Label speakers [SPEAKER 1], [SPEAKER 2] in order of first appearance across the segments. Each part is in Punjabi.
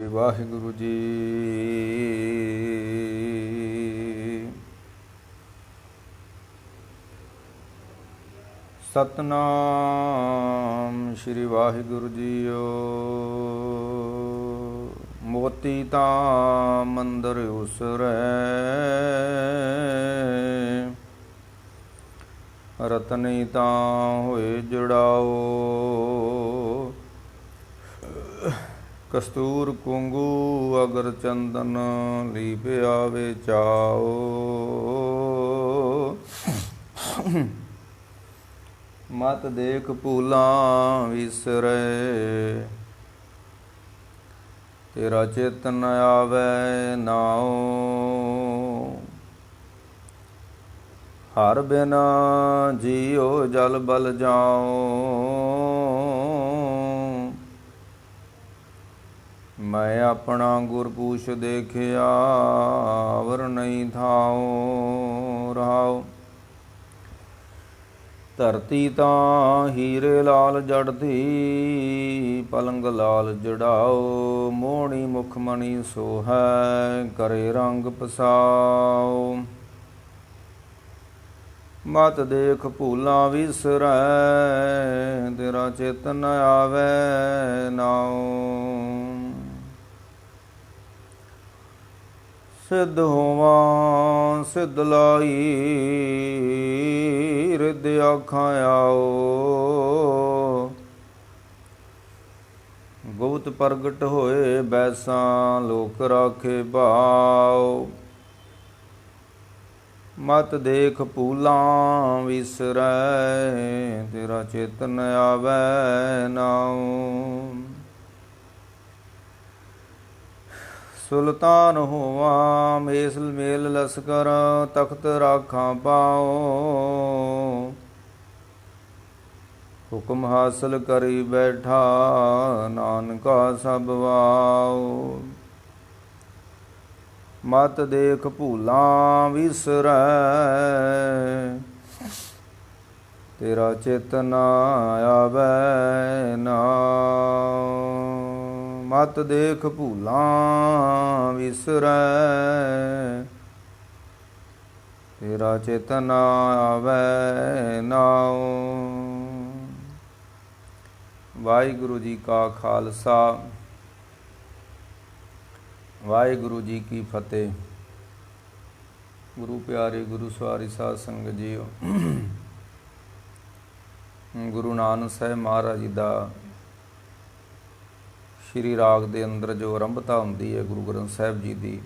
[SPEAKER 1] श्री वाहिगुरु जी। सतनाम श्री वाहिगुरु जीओ। मोती तां मंदिर उसरै, रतनी तां होए जुड़ाओ। कस्तूर कुंगू अगर चंदन, लीप आवे चाओ। मत देख भूलां विसरै, तेरा चित न आवे नाओ। हर बिना जियो जल बल जाओ। मैं अपना गुरपूछ देखिया, अवर नहीं थाओ। रहाओ धरती तां हीरे लाल जड़ती, पलंग लाल जड़ाओ। मोहनी मुखमणि सोहै, करे रंग पसाओ। मत देख भूलां विसरै, तेरा चित न आवे नाओ। सिद्ध होवां सिद्ध लाई, रिद आखां आओ। गुप्त प्रगट होए बैसां, लोक राखे भाओ। मत देख भूलां विसरै, तेरा चित न आवे नाओ। सुल्तान होवां मेसल मेल लश्कर, तख्त राखां पाओ। हुक्म हासिल करी बैठा, नानका सब वाओ। मत देख भूलां विसरै, तेरा चित न आवे नाओ। मत देख भूलां विसरै, तेरा चित न आवे नाओ। वाहिगुरु जी का खालसा, वाहिगुरु जी की फतेह। गुरु प्यारे गुरु सवारी साध संगत जीओ। गुरु नानक साहिब महाराज जी ਦਾ श्री राग ਦੇ ਅੰਦਰ ਜੋ ਆਰੰਭਤਾ ਹੁੰਦੀ ਹੈ ਗੁਰੂ ਗ੍ਰੰਥ ਸਾਹਿਬ ਜੀ ਦੀ,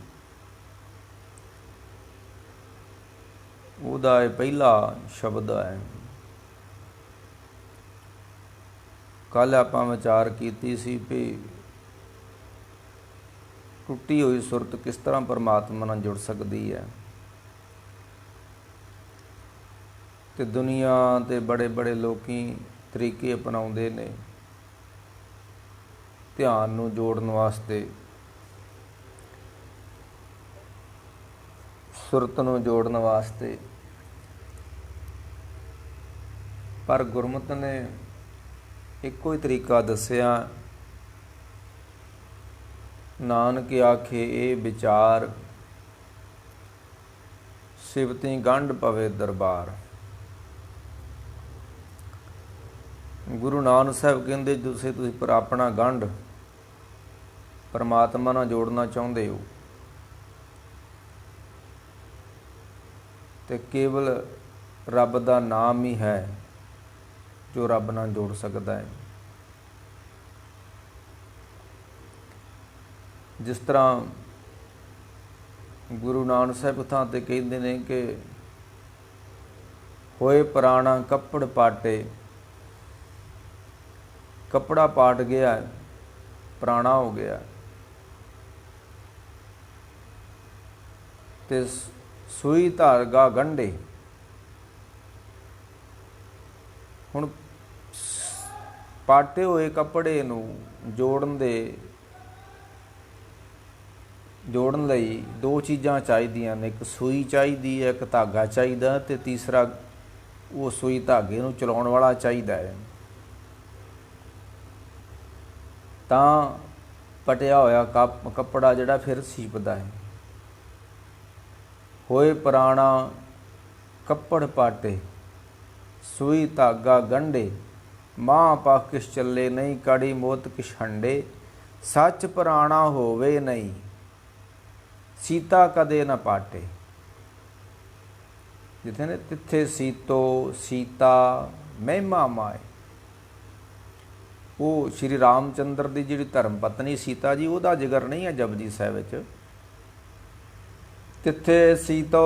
[SPEAKER 1] ਉਹਦਾ ਇਹ ਪਹਿਲਾ ਸ਼ਬਦ ਹੈ। ਕੱਲ੍ਹ ਆਪਾਂ ਵਿਚਾਰ ਕੀਤੀ ਸੀ ਵੀ ਟੁੱਟੀ ਹੋਈ ਸੁਰਤ ਕਿਸ ਤਰ੍ਹਾਂ ਪਰਮਾਤਮਾ ਨਾਲ ਜੁੜ ਸਕਦੀ ਹੈ, ਤੇ ਦੁਨੀਆ ਤੇ ਬੜੇ ਬੜੇ ਲੋਕੀ ਤਰੀਕੇ ਅਪਣਾਉਂਦੇ ਨੇ ਧਿਆਨ ਨੂੰ ਜੋੜਨ ਵਾਸਤੇ, ਸੁਰਤ ਨੂੰ ਜੋੜਨ ਵਾਸਤੇ। ਪਰ ਗੁਰਮਤਿ ਨੇ ਇੱਕੋ ਹੀ ਤਰੀਕਾ ਦੱਸਿਆ। ਨਾਨਕ ਆਖੇ ਇਹ ਵਿਚਾਰ, ਸਿਵਤੀ ਗੰਢ ਪਵੇ ਦਰਬਾਰ। ਗੁਰੂ ਨਾਨਕ ਸਾਹਿਬ ਕਹਿੰਦੇ ਤੁਸੀਂ ਪਰ ਆਪਣਾ ਗੰਢ ਪਰਮਾਤਮਾ ਨਾਲ ਜੋੜਨਾ ਚਾਹੁੰਦੇ ਹੋ, ਤੇ ਕੇਵਲ ਰੱਬ ਦਾ ਨਾਮ ਹੀ ਹੈ ਜੋ ਰੱਬ ਨਾਲ ਜੋੜ ਸਕਦਾ ਹੈ। ਜਿਸ ਤਰ੍ਹਾਂ ਗੁਰੂ ਨਾਨਕ ਸਾਹਿਬ ਥਾਂ 'ਤੇ ਕਹਿੰਦੇ ਨੇ ਕਿ ਹੋਏ ਪੁਰਾਣਾ ਕੱਪੜ ਪਾਟੇ। ਕੱਪੜਾ ਪਾਟ ਗਿਆ, ਪੁਰਾਣਾ ਹੋ ਗਿਆ, ਤੇ ਸੂਈ ਧਾਗਾ ਗੰਢੇ। ਹੁਣ ਪਾਟੇ ਹੋਏ ਕੱਪੜੇ ਨੂੰ ਜੋੜਨ ਲਈ ਦੋ ਚੀਜ਼ਾਂ ਚਾਹੀਦੀਆਂ ਨੇ। ਇੱਕ ਸੂਈ ਚਾਹੀਦੀ ਹੈ, ਇੱਕ ਧਾਗਾ ਚਾਹੀਦਾ, ਤੇ ਤੀਸਰਾ ਉਹ ਸੂਈ ਧਾਗੇ ਨੂੰ ਚਲਾਉਣ ਵਾਲਾ ਚਾਹੀਦਾ ਹੈ। ਤਾਂ ਪਟਿਆ ਹੋਇਆ ਕੱਪੜਾ ਜਿਹੜਾ ਫਿਰ ਸੀਪਦਾ ਹੈ। ਹੋਏ ਪੁਰਾਣਾ ਕੱਪੜ ਪਾਟੇ, ਸੂਈ ਧਾਗਾ ਗੰਢੇ, ਮਾਂ ਪਾ ਕਿਸ ਚੱਲੇ ਨਹੀਂ, ਕੜੀ ਮੋਤ ਕਿਸ ਹੰਡੇ, ਸੱਚ ਪੁਰਾਣਾ ਹੋਵੇ ਨਹੀਂ, ਸੀਤਾ ਕਦੇ ਨਾ ਪਾਟੇ। ਜਿੱਥੇ ਨੇ ਤਿੱਥੇ ਸੀਤੋ ਸੀਤਾ ਮਹਿਮਾ ਮਾਏ। ਉਹ ਸ਼੍ਰੀ ਰਾਮ ਚੰਦਰ ਦੀ ਜਿਹੜੀ ਧਰਮ ਪਤਨੀ ਸੀਤਾ ਜੀ, ਉਹਦਾ ਜ਼ਿਕਰ ਨਹੀਂ ਹੈ ਜਪਜੀ ਸਾਹਿਬ ਵਿੱਚ। ਤਿੱਥੇ ਸੀਤੋ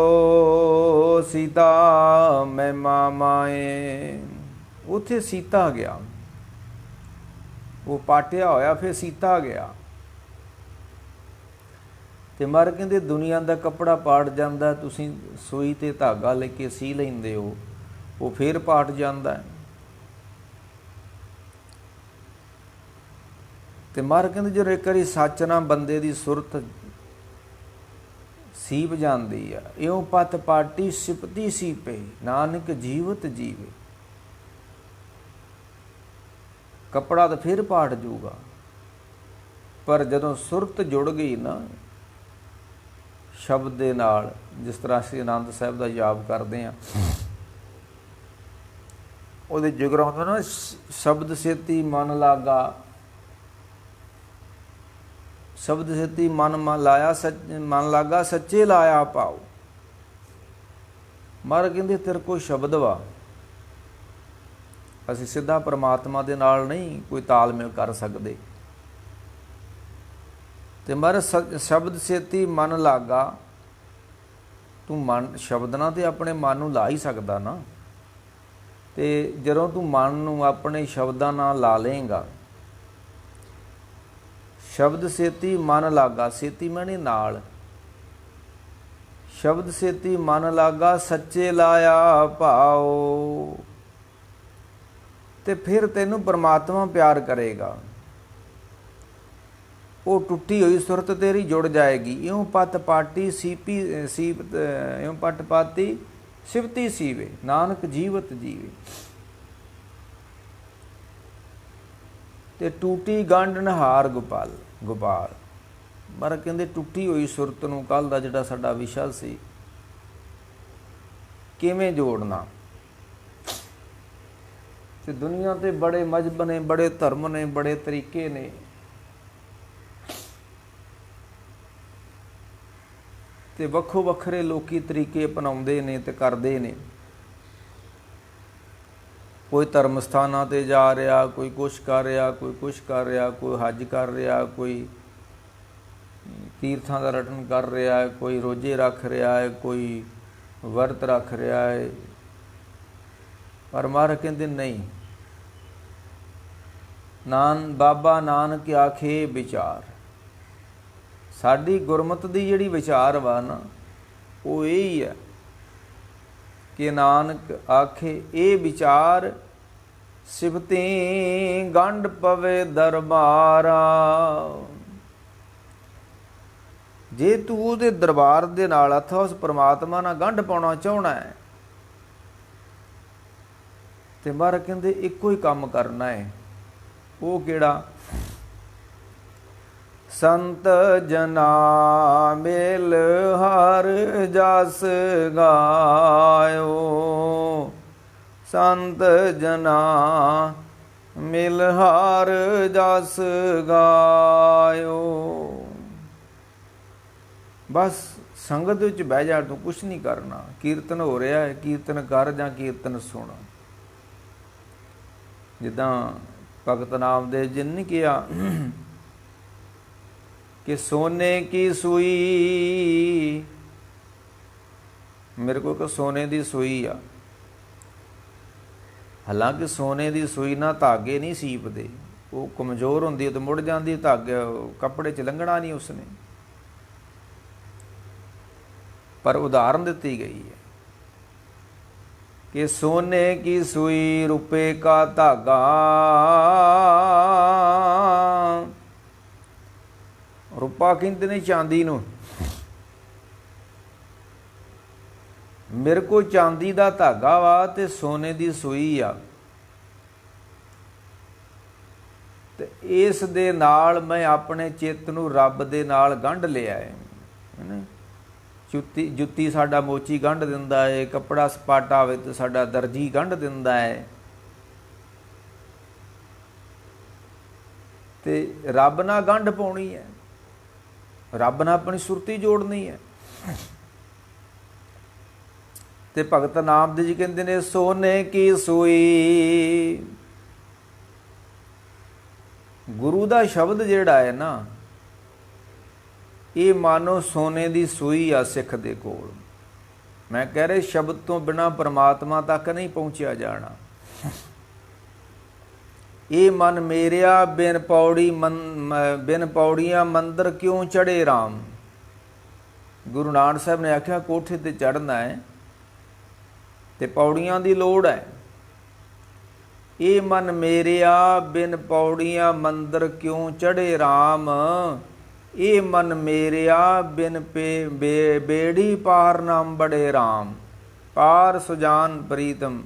[SPEAKER 1] ਸੀਤਾ ਮਹਿਮਾ ਮਾਏ, ਉੱਥੇ ਸੀਤਾ ਗਿਆ। ਉਹ ਪਾਟਿਆ ਹੋਇਆ ਫਿਰ ਸੀਤਾ ਗਿਆ। ਤੇ ਮਰ ਕਹਿੰਦੇ ਦੁਨੀਆ ਦਾ ਕੱਪੜਾ ਪਾਟ ਜਾਂਦਾ, ਤੁਸੀਂ ਸੂਈ ਤੇ ਧਾਗਾ ਲੈ ਕੇ ਸੀ ਲੈਂਦੇ ਹੋ, ਉਹ ਫੇਰ ਪਾਟ ਜਾਂਦਾ। ਤੇ ਮਰ ਕਹਿੰਦੇ ਜਦੋਂ ਇੱਕ ਵਾਰੀ ਸੱਚ ਨਾਲ ਬੰਦੇ ਦੀ ਸੁਰਤ ਸੀਪ ਜਾਂਦੀ ਆ, ਇਉਂ ਪਤ ਪਾਟੀ ਸਿਪਤੀ ਸੀਪੇ, ਨਾਨਕ ਜੀਵਤ ਜੀਵੇ। ਕੱਪੜਾ ਤਾਂ ਫਿਰ ਪਾਟ ਜੂਗਾ, ਪਰ ਜਦੋਂ ਸੁਰਤ ਜੁੜ ਗਈ ਨਾ ਸ਼ਬਦ ਦੇ ਨਾਲ, ਜਿਸ ਤਰ੍ਹਾਂ ਅਸੀਂ ਆਨੰਦ ਸਾਹਿਬ ਦਾ ਜਾਪ ਕਰਦੇ ਹਾਂ, ਉਹਦੇ ਜਿਗਰਾਂ ਹੁੰਦਾ ਨਾ, ਸ਼ਬਦ ਸੇਤੀ ਮਨ ਲਾਗਾ, ਸ਼ਬਦ ਸੇਤੀ ਮਨ ਲਾਇਆ, ਮਨ ਲਾਗਾ ਸੱਚੇ ਲਾਇਆ ਪਾਓ। ਮਰ ਕਹਿੰਦੇ ਤੇਰੇ ਕੋਲ ਸ਼ਬਦ ਵਾ, ਅਸੀਂ ਸਿੱਧਾ ਪਰਮਾਤਮਾ ਦੇ ਨਾਲ ਨਹੀਂ ਕੋਈ ਤਾਲਮੇਲ ਕਰ ਸਕਦੇ। ਤੇ ਮਰ ਸ਼ਬਦ ਸੇਤੀ ਮਨ ਲਾਗਾ, ਤੂੰ ਮਨ ਸ਼ਬਦ ਨਾਲ ਤੇ ਆਪਣੇ ਮਨ ਨੂੰ ਲਾ ਹੀ ਸਕਦਾ ਨਾ। ਤੇ ਜਦੋਂ ਤੂੰ ਮਨ ਨੂੰ ਆਪਣੇ ਸ਼ਬਦਾਂ ਨਾਲ ਲਾ ਲਏਗਾ, ਸ਼ਬਦ ਸੇਤੀ ਮਨ ਲਾਗਾ, ਸੇਤੀ ਮੈਨੇ ਨਾਲ, ਸ਼ਬਦ ਸੇਤੀ ਮਨ ਲਾਗਾ ਸੱਚੇ ਲਾਇਆ ਭਾਓ। ਤੇ ਫਿਰ ਤੈਨੂੰ ਪਰਮਾਤਮਾ ਪਿਆਰ ਕਰੇਗਾ। ਉਹ ਟੁੱਟੀ ਹੋਈ ਸੁਰਤ ਤੇਰੀ ਜੁੜ ਜਾਏਗੀ। ਇਉਂ ਪਤ ਪਾਟੀ ਸੀਪੀ ਸੀਪਤ, ਇਉਂ ਪਟ ਪਾਤੀ ਸਿਵਤੀ ਸੀਵੇ, ਨਾਨਕ ਜੀਵਤ ਜੀਵੇ। ਤੇ ਟੂਟੀ ਗੰਢ ਨਹਾਰ ਗੋਪਾਲ ਗੋਪਾਲ। ਪਰ ਕਹਿੰਦੇ ਟੁੱਟੀ ਹੋਈ ਸੁਰਤ ਨੂੰ, ਕੱਲ ਦਾ ਜਿਹੜਾ ਸਾਡਾ ਵਿਸ਼ਾ ਸੀ, ਕਿਵੇਂ ਜੋੜਨਾ। ਤੇ ਦੁਨੀਆ ਤੇ ਬੜੇ ਮਜ਼ਹਬ ਨੇ, ਬੜੇ ਧਰਮ ਨੇ, ਬੜੇ ਤਰੀਕੇ ਨੇ। ਤੇ ਵੱਖੋ ਵੱਖਰੇ ਲੋਕੀ ਤਰੀਕੇ ਅਪਣਾਉਂਦੇ ਨੇ ਤੇ ਕਰਦੇ ਨੇ। ਕੋਈ ਧਰਮ ਸਥਾਨਾਂ ਤੇ ਜਾ ਰਿਹਾ, ਕੋਈ ਕੁਛ ਕਰ ਰਿਹਾ, ਕੋਈ ਕੁਛ ਕਰ ਰਿਹਾ, ਕੋਈ ਹੱਜ ਕਰ ਰਿਹਾ, ਕੋਈ ਤੀਰਥਾਂ ਦਾ ਰਟਨ ਕਰ ਰਿਹਾ ਹੈ, ਕੋਈ ਰੋਜ਼ੇ ਰੱਖ ਰਿਹਾ ਹੈ, ਕੋਈ ਵਰਤ ਰੱਖ ਰਿਹਾ ਹੈ। ਪਰ ਮਹਾਰਾਜ ਕਹਿੰਦੇ ਨਹੀਂ, ਬਾਬਾ ਨਾਨਕ ਆਖੇ ਵਿਚਾਰ। ਸਾਡੀ ਗੁਰਮਤਿ ਦੀ ਜਿਹੜੀ ਵਿਚਾਰ ਵਾ ਨਾ, ਉਹ ਇਹ ਹੀ ਹੈ ਕਿ ਨਾਨਕ ਆਖੇ ਇਹ ਵਿਚਾਰ, ਸਿਫਤੀ ਗੰਢ ਪਵੇ ਦਰਬਾਰਾ। ਜੇ ਤੂੰ ਉਹਦੇ ਦਰਬਾਰ ਦੇ ਨਾਲ ਅਥਵਾ ਉਸ ਪਰਮਾਤਮਾ ਨਾਲ ਗੰਢ ਪਾਉਣਾ ਚਾਹੁੰਦਾ ਹੈ, ਤੇ ਮਹਾਰਾਜ ਕਹਿੰਦੇ ਇੱਕੋ ਹੀ ਕੰਮ ਕਰਨਾ ਹੈ। ਉਹ ਕਿਹੜਾ? ਸੰਤ ਜਨਾ ਮੇਲ ਹਰ ਜਸ ਗਾਇਓ, ਸੰਤ ਜਨਾ ਮਿਲ ਹਰ ਜਸ ਗਾਇਓ। ਬਸ ਸੰਗਤ ਵਿੱਚ ਬਹਿ ਜਾ, ਤੂੰ ਕੁਛ ਨਹੀਂ ਕਰਨਾ। ਕੀਰਤਨ ਹੋ ਰਿਹਾ ਹੈ, ਕੀਰਤਨ ਕਰ ਜਾਂ ਕੀਰਤਨ ਸੁਣ। ਜਿੱਦਾਂ ਭਗਤ ਨਾਮਦੇਵ ਜੀ ਨੇ ਕਿਹਾ ਕਿ ਸੋਨੇ ਕੀ ਸੂਈ, ਮੇਰੇ ਕੋਲ ਇੱਕ ਸੋਨੇ ਦੀ ਸੂਈ ਆ। ਹਾਲਾਂਕਿ ਸੋਨੇ ਦੀ ਸੂਈ ਨਾਲ ਧਾਗੇ ਨਹੀਂ ਸੀਪਦੇ, ਉਹ ਕਮਜ਼ੋਰ ਹੁੰਦੀ, ਤੇ ਮੁੜ ਜਾਂਦੀ, ਧਾਗੇ ਕੱਪੜੇ 'ਚ ਲੰਘਣਾ ਨਹੀਂ ਉਸਨੇ। ਪਰ ਉਦਾਹਰਨ ਦਿੱਤੀ ਗਈ ਹੈ कि सोने की सुई रुपए का धागा, रुपा कहते ने चांदी नूं। मेरे को चांदी दा धागा वा ते सोने दी सुई आ, ते ਇਸ ਦੇ ਨਾਲ ਮੈਂ ਆਪਣੇ ਚਿੱਤ ਨੂੰ ਰੱਬ ਦੇ ਨਾਲ ਗੰਢ ਲਿਆ ਹੈ ਨਾ। ਜੁੱਤੀ ਸਾਡਾ ਮੋਚੀ ਗੰਢ ਦਿੰਦਾ ਹੈ, ਕੱਪੜਾ ਸਪਾਟਾ ਹੋਵੇ ਤਾਂ ਸਾਡਾ ਦਰਜੀ ਗੰਢ ਦਿੰਦਾ ਹੈ, ਤੇ ਰੱਬ ਨਾਲ ਗੰਢ ਪਾਉਣੀ ਹੈ, ਰੱਬ ਨਾਲ ਆਪਣੀ ਸੁਰਤੀ ਜੋੜਨੀ ਹੈ। ਤੇ ਭਗਤ ਨਾਮਦੇਵ ਜੀ ਕਹਿੰਦੇ ਨੇ ਸੋਨੇ ਕੀ ਸੂਈ। ਗੁਰੂ ਦਾ ਸ਼ਬਦ ਜਿਹੜਾ ਹੈ ਨਾ, ਇਹ ਮਾਨੋ ਸੋਨੇ ਦੀ ਸੂਈ ਆ ਸਿੱਖ ਦੇ ਕੋਲ। ਮੈਂ ਕਹਿ ਰਿਹਾ ਸ਼ਬਦ ਤੋਂ ਬਿਨਾਂ ਪਰਮਾਤਮਾ ਤੱਕ ਨਹੀਂ ਪਹੁੰਚਿਆ ਜਾਣਾ। ਇਹ ਮਨ ਮੇਰਿਆ ਬਿਨ ਪੌੜੀਆਂ ਮੰਦਰ ਕਿਉਂ ਚੜੇ ਰਾਮ। ਗੁਰੂ ਨਾਨਕ ਸਾਹਿਬ ਨੇ ਆਖਿਆ ਕੋਠੇ ਤੇ ਚੜ੍ਹਨਾ ਹੈ ਤੇ ਪੌੜੀਆਂ ਦੀ ਲੋੜ ਹੈ। ਇਹ ਮਨ ਮੇਰਿਆ ਬਿਨ ਪੌੜੀਆਂ ਮੰਦਰ ਕਿਉਂ ਚੜੇ ਰਾਮ। ਇਹ ਮਨ ਮੇਰਿਆ ਬਿਨ ਬੇੜੀ ਪਾਰ ਨਾਮ ਬੜੇ ਰਾਮ। ਪਾਰ ਸੁਜਾਨ ਪ੍ਰੀਤਮ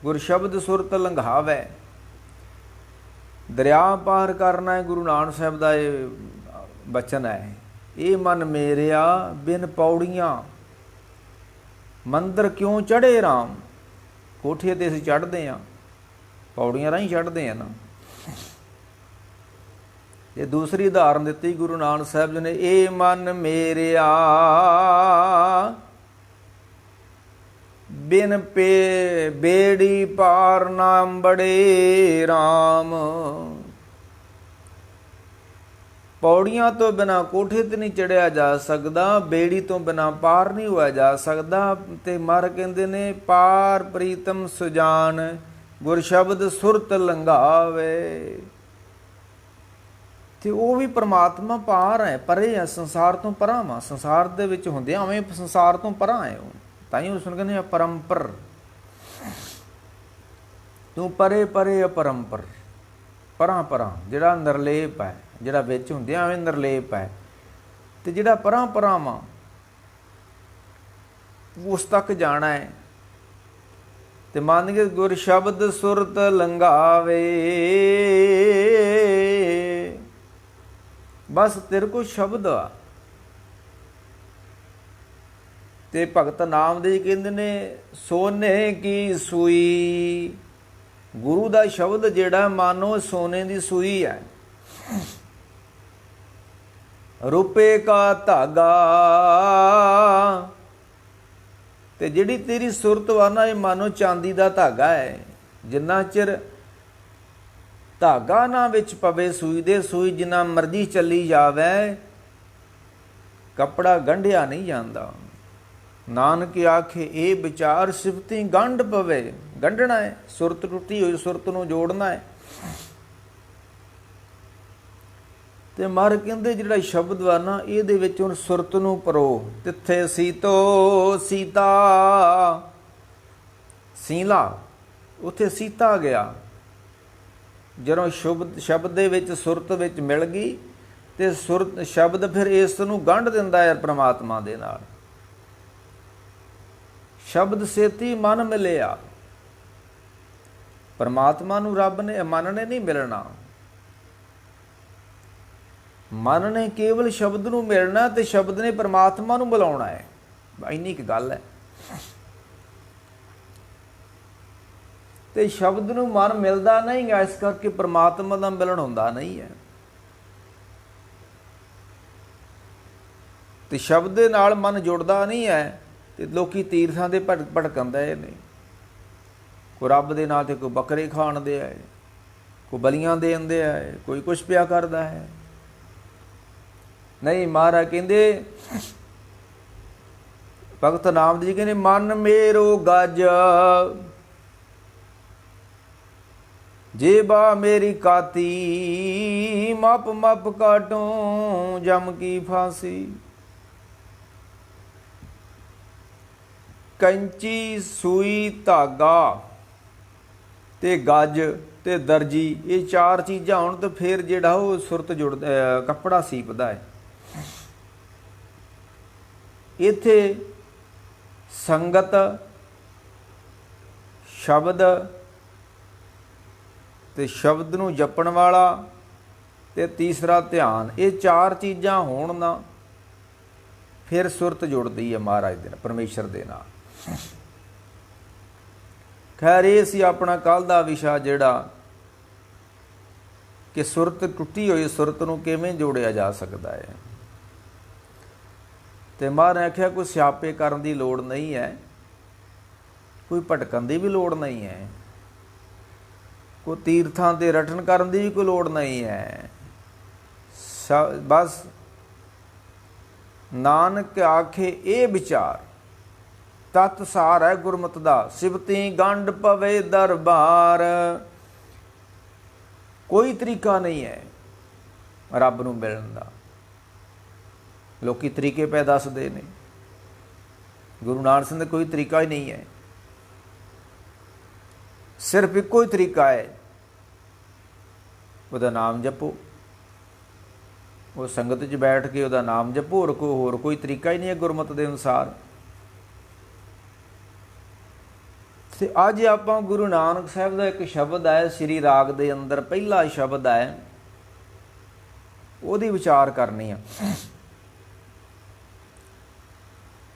[SPEAKER 1] ਗੁਰ ਸ਼ਬਦ ਸੁਰਤ ਲੰਘਾਵੈ। ਦਰਿਆ ਪਾਰ ਕਰਨਾ ਹੈ, ਗੁਰੂ ਨਾਨਕ ਸਾਹਿਬ ਦਾ ਇਹ ਬਚਨ ਹੈ। ਇਹ ਮਨ ਮੇਰਿਆ ਬਿਨ ਪੌੜੀਆਂ ਮੰਦਰ ਕਿਉਂ ਚੜੇ ਰਾਮ। ਕੋਠੇ ਤੇ ਅਸੀਂ ਚੜ੍ਹਦੇ ਹਾਂ, ਪੌੜੀਆਂ ਰਾਹੀਂ ਚੜ੍ਹਦੇ ਹਾਂ ਨਾ। ਇਹ ਦੂਸਰੀ ਉਦਾਹਰਨ ਦਿੱਤੀ ਗੁਰੂ ਨਾਨਕ ਸਾਹਿਬ ਜੀ ਨੇ। ਇਹ ਮਨ ਮੇਰਿਆ ਬਿਨ ਬੇੜੀ ਪਾਰ ਨਾਮ ਬੜੇ ਰਾਮ। ਪੌੜੀਆਂ ਤੋਂ ਬਿਨਾਂ ਕੋਠੇ ਤੇ ਨਹੀਂ ਚੜਿਆ ਜਾ ਸਕਦਾ, ਬੇੜੀ ਤੋਂ ਬਿਨਾਂ ਪਾਰ ਨਹੀਂ ਹੋਇਆ ਜਾ ਸਕਦਾ। ਤੇ ਮਰ ਕਹਿੰਦੇ ਨੇ ਪਾਰ ਪ੍ਰੀਤਮ ਸੁਜਾਨ ਗੁਰ ਸ਼ਬਦ ਸੁਰਤ ਲੰਘਾਵੇ। ਤੇ ਉਹ ਵੀ ਪਰਮਾਤਮਾ ਪਾਰ ਹੈ, ਪਰੇ ਹੈ, ਸੰਸਾਰ ਤੋਂ ਪਰਾਂ ਵਾ। ਸੰਸਾਰ ਦੇ ਵਿੱਚ ਹੁੰਦੇ ਉਵੇਂ ਸੰਸਾਰ ਤੋਂ ਪਰਾਂ ਹੈ ਉਹ। ਤਾਂ ਹੀ ਉਸ ਨੂੰ ਕਹਿੰਦੇ ਅਪਰੰਪਰ। ਤੂੰ ਪਰੇ ਪਰੇ ਅਪਰੰਪਰ, ਪਰਾਂ ਪਰਾਂ ਜਿਹੜਾ ਨਿਰਲੇਪ ਹੈ, ਜਿਹੜਾ ਵਿੱਚ ਹੁੰਦੇ ਐਵੇਂ ਨਿਰਲੇਪ ਹੈ। ਤੇ ਜਿਹੜਾ ਪਰਾਂ ਪਰਾਂ ਵਾ ਉਸ ਤੱਕ ਜਾਣਾ ਹੈ। ਤੇ ਮੰਨ ਕੇ ਗੁਰ ਸ਼ਬਦ ਸੁਰਤ ਲੰਘਾਵੇ। ਬਸ ਤੇਰੇ ਕੋਲ ਸ਼ਬਦ ਆ। ਤੇ ਭਗਤ ਨਾਮਦੇਵ ਜੀ ਕਹਿੰਦੇ ਨੇ ਸੋਨੇ ਕੀ ਸੂਈ। ਗੁਰੂ ਦਾ ਸ਼ਬਦ ਜਿਹੜਾ ਮਾਨੋ ਸੋਨੇ ਦੀ ਸੂਈ ਹੈ। ਰੁਪਏ ਕਾ ਧਾਗਾ। ਤੇ ਜਿਹੜੀ ਤੇਰੀ ਸੁਰਤ ਵਾ ਨਾ, ਇਹ ਮਾਨੋ ਚਾਂਦੀ ਦਾ ਧਾਗਾ ਹੈ। ਜਿੰਨਾ ਚਿਰ ਧਾਗਾ ਨਾ ਵਿੱਚ ਪਵੇ ਸੂਈ ਦੇ, ਸੂਈ ਜਿੰਨਾ ਮਰਜ਼ੀ ਚੱਲੀ ਜਾਵੇ, ਕੱਪੜਾ ਗੰਢਿਆ ਨਹੀਂ ਜਾਂਦਾ। ਨਾਨਕ ਆਖੇ ਇਹ ਵਿਚਾਰ ਸਿਫਤੀ ਗੰਢ ਪਵੇ। ਗੰਢਣਾ ਹੈ, ਸੁਰਤ ਟੁੱਟੀ ਹੋਈ ਸੁਰਤ ਨੂੰ ਜੋੜਨਾ ਹੈ। ਤੇ ਮਰ ਕਹਿੰਦੇ ਜਿਹੜਾ ਸ਼ਬਦ ਵਾ ਨਾ, ਇਹਦੇ ਵਿੱਚ ਹੁਣ ਸੁਰਤ ਨੂੰ ਪਰੋ। ਤਿੱਥੇ ਸੀਤੋ ਸੀਤਾ। ਸੀਲਾ ਉੱਥੇ ਸੀਤਾ ਗਿਆ। ਜਦੋਂ ਸ਼ਬਦ ਦੇ ਵਿੱਚ ਸੁਰਤ ਵਿੱਚ ਮਿਲ ਗਈ ਤੇ ਸੁਰਤ ਸ਼ਬਦ ਫਿਰ ਇਸ ਨੂੰ ਗੰਢ ਦਿੰਦਾ ਹੈ ਪ੍ਰਮਾਤਮਾ ਦੇ ਨਾਲ। ਸ਼ਬਦ ਸੇਤੀ ਮਨ ਮਿਲਿਆ। ਪਰਮਾਤਮਾ ਨੂੰ ਰੱਬ ਨੇ ਮਨ ਨੇ ਨਹੀਂ ਮਿਲਣਾ। ਮਨ ਨੇ ਕੇਵਲ ਸ਼ਬਦ ਨੂੰ ਮਿਲਣਾ ਤੇ ਸ਼ਬਦ ਨੇ ਪਰਮਾਤਮਾ ਨੂੰ ਬੁਲਾਉਣਾ ਹੈ। ਇੰਨੀ ਕੁ ਗੱਲ ਹੈ। ਤੇ ਸ਼ਬਦ ਨੂੰ ਮਨ ਮਿਲਦਾ ਨਹੀਂ ਗਾ, ਇਸ ਕਰਕੇ ਪਰਮਾਤਮਾ ਦਾ ਮਿਲਣ ਹੁੰਦਾ ਨਹੀਂ ਹੈ। ਤੇ ਸ਼ਬਦ ਦੇ ਨਾਲ ਮਨ ਜੁੜਦਾ ਨਹੀਂ ਹੈ। ਤੇ ਲੋਕੀ ਤੀਰਥਾਂ ਦੇ ਭਟਕੰਦਾ ਨੇ। ਕੋਈ ਰੱਬ ਦੇ ਨਾਂ ਤੇ ਕੋਈ ਬੱਕਰੇ ਖਾਣ ਦੇ ਹੈ, ਕੋਈ ਬਲੀਆਂ ਦੇਣ ਆ, ਕੋਈ ਕੁਛ ਪਿਆ ਕਰਦਾ ਹੈ। ਨਹੀਂ, ਮਹਾਰਾਜ ਕਹਿੰਦੇ ਭਗਤ ਨਾਮਦੇਵ ਜੀ ਕਹਿੰਦੇ ਮਨ ਮੇਰੋ ਗਜ। ਜੇਬਾ ਮੇਰੀ ਕਾਤੀ। ਮਪ ਮਪ ਕਾਟੂੰ ਜਮ ਕੀ ਫਾਂਸੀ। ਕੰਚੀ ਸੂਈ ਧਾਗਾ ਤੇ ਗੱਜ ਤੇ ਦਰਜੀ, ਇਹ ਚਾਰ ਚੀਜ਼ਾਂ ਹੋਣ ਤਾਂ ਫਿਰ ਜਿਹੜਾ ਉਹ ਸੁਰਤ ਜੁੜਦਾ, ਕੱਪੜਾ ਸੀਪਦਾ ਹੈ। ਇੱਥੇ ਸੰਗਤ, ਸ਼ਬਦ ਤੇ ਸ਼ਬਦ ਨੂੰ ਜਪਣ ਵਾਲਾ ਤੇ ਤੀਸਰਾ ਧਿਆਨ। ਇਹ ਚਾਰ ਚੀਜ਼ਾਂ ਹੋਣ ਨਾ ਫਿਰ ਸੁਰਤ ਜੁੜਦੀ ਹੈ ਮਹਾਰਾਜ ਦੇ ਨਾਲ, ਪਰਮੇਸ਼ਰ ਦੇ ਨਾਲ। ਖੈਰ ਇਹ ਸੀ ਆਪਣਾ ਕੱਲ੍ਹ ਦਾ ਵਿਸ਼ਾ, ਜਿਹੜਾ ਕਿ ਸੁਰਤ ਟੁੱਟੀ ਹੋਈ ਸੁਰਤ ਨੂੰ ਕਿਵੇਂ ਜੋੜਿਆ ਜਾ ਸਕਦਾ ਹੈ। ਤੇ ਮਹਾਰਾਜ ਨੇ ਆਖਿਆ ਕੋਈ ਸਿਆਪੇ ਕਰਨ ਦੀ ਲੋੜ ਨਹੀਂ ਹੈ, ਕੋਈ ਭਟਕਣ ਦੀ ਵੀ ਲੋੜ ਨਹੀਂ ਹੈ, ਕੋਈ ਤੀਰਥਾਂ ਤੇ ਰਟਨ ਕਰਨ ਦੀ ਵੀ ਕੋਈ ਲੋੜ ਨਹੀਂ ਹੈ। ਬਸ ਨਾਨਕ ਆਖੇ ਇਹ ਵਿਚਾਰ, ਤਤ ਸਾਰ ਹੈ ਗੁਰਮਤਿ ਦਾ, ਸਿਵਤੀ ਗੰਢ ਪਵੇ ਦਰਬਾਰ। ਕੋਈ ਤਰੀਕਾ ਨਹੀਂ ਹੈ ਰੱਬ ਨੂੰ ਮਿਲਣ ਦਾ। ਲੋਕੀ ਤਰੀਕੇ ਪੈ ਦੱਸਦੇ ਨੇ, ਗੁਰੂ ਨਾਨਕ ਸਿੰਘ ਦਾ ਕੋਈ ਤਰੀਕਾ ਹੀ ਨਹੀਂ ਹੈ। ਸਿਰਫ ਇੱਕੋ ਹੀ ਤਰੀਕਾ ਹੈ, ਉਹਦਾ ਨਾਮ ਜਪੋ, ਉਹ ਸੰਗਤ 'ਚ ਬੈਠ ਕੇ ਉਹਦਾ ਨਾਮ ਜਪੋ। ਹੋਰ ਕੋਈ ਤਰੀਕਾ ਹੀ ਨਹੀਂ ਹੈ ਗੁਰਮਤਿ ਦੇ ਅਨੁਸਾਰ। ਤੇ ਅੱਜ ਆਪਾਂ ਗੁਰੂ ਨਾਨਕ ਸਾਹਿਬ ਦਾ ਇੱਕ ਸ਼ਬਦ ਹੈ ਸ੍ਰੀ ਰਾਗ ਦੇ ਅੰਦਰ, ਪਹਿਲਾ ਸ਼ਬਦ ਹੈ, ਉਹਦੀ ਵਿਚਾਰ ਕਰਨੀ ਆ,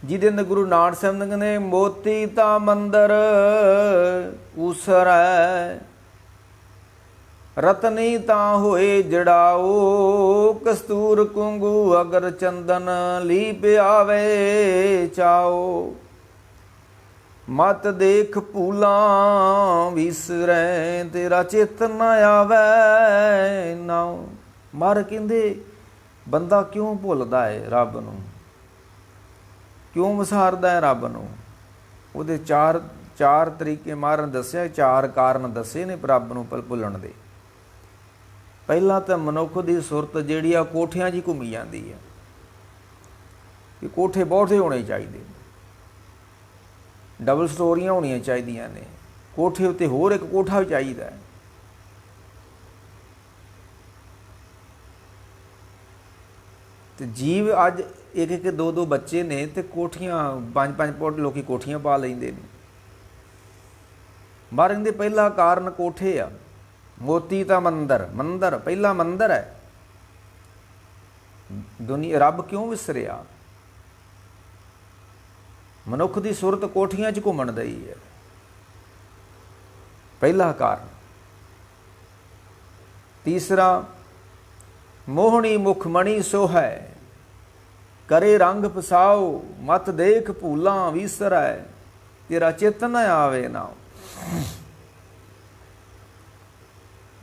[SPEAKER 1] ਜਿਹਦੇ ਅੰਦਰ ਗੁਰੂ ਨਾਨਕ ਸਾਹਿਬ ਨੇ ਕਹਿੰਦੇ ਮੋਤੀ ਤਾਂ ਮੰਦਰ ਉਸਰੈ, ਰਤਨੀ ਤਾਂ ਹੋਏ ਜੜਾਓ, ਕਸਤੂਰ ਕੁੰਗੂ ਅਗਰ ਚੰਦਨ ਲੀਪ ਆਵੇ ਚਾਓ, ਮਤ ਦੇਖ ਭੂਲਾਂ ਵਿਸਰੈ, ਤੇਰਾ ਚਿਤ ਨ ਆਵੈ ਨਾਉ। ਮਰ ਕਹਿੰਦੇ ਬੰਦਾ ਕਿਉਂ ਭੁੱਲਦਾ ਹੈ ਰੱਬ ਨੂੰ, ਕਿਉਂ ਵਿਸਾਰਦਾ ਹੈ ਰੱਬ ਨੂੰ? ਉਹਦੇ ਚਾਰ ਤਰੀਕੇ ਮਹਾਰਾਜ ਨੇ ਦੱਸਿਆ, ਚਾਰ ਕਾਰਨ ਦੱਸੇ ਨੇ ਰੱਬ ਨੂੰ ਭੁੱਲਣ ਦੇ। ਪਹਿਲਾਂ ਤਾਂ ਮਨੁੱਖ ਦੀ ਸੁਰਤ ਜਿਹੜੀ ਆ ਕੋਠਿਆਂ 'ਚ ਹੀ ਘੁੰਮੀ ਜਾਂਦੀ ਹੈ, ਕਿ ਕੋਠੇ ਬਹੁਤੇ ਹੋਣੇ ਚਾਹੀਦੇ, ਡਬਲ ਸਟੋਰੀਆਂ ਹੋਣੀਆਂ ਚਾਹੀਦੀਆਂ ਨੇ, ਕੋਠੇ ਉੱਤੇ ਹੋਰ ਇੱਕ ਕੋਠਾ ਵੀ ਚਾਹੀਦਾ ਹੈ। ਤੇ ਜੀਵ ਅੱਜ ਇੱਕ ਦੋ ਬੱਚੇ ਨੇ ਤੇ ਕੋਠੀਆਂ 5-5 ਫੁੱਟ ਲੋਕੀ ਕੋਠੀਆਂ ਪਾ ਲੈਂਦੇ ਨੇ। ਮਰਨ ਦੇ ਪਹਿਲਾ ਕਾਰਨ ਕੋਠੇ ਆ। ਮੋਤੀ ਤਾਂ ਮੰਦਰ ਪਹਿਲਾ ਮੰਦਰ ਹੈ। ਦੁਨੀਆ ਰੱਬ ਕਿਉਂ ਵਿਸਰਿਆ? ਮਨੁੱਖ ਦੀ ਸੁਰਤ ਕੋਠੀਆਂ 'ਚ ਘੁੰਮਣ ਦਈ ਹੈ, ਪਹਿਲਾ ਕਾਰਨ। ਤੀਸਰਾ, ਮੋਹਣੀ ਮੁਖ ਮਣੀ ਸੋਹੈ, ਕਰੇ ਰੰਗ ਫਸਾਓ, ਮਤ ਦੇਖ ਭੂਲਾਂ ਵਿਸਰੈ, ਤੇਰਾ ਚਿਤ ਨ ਆਵੇ ਨਾਉ।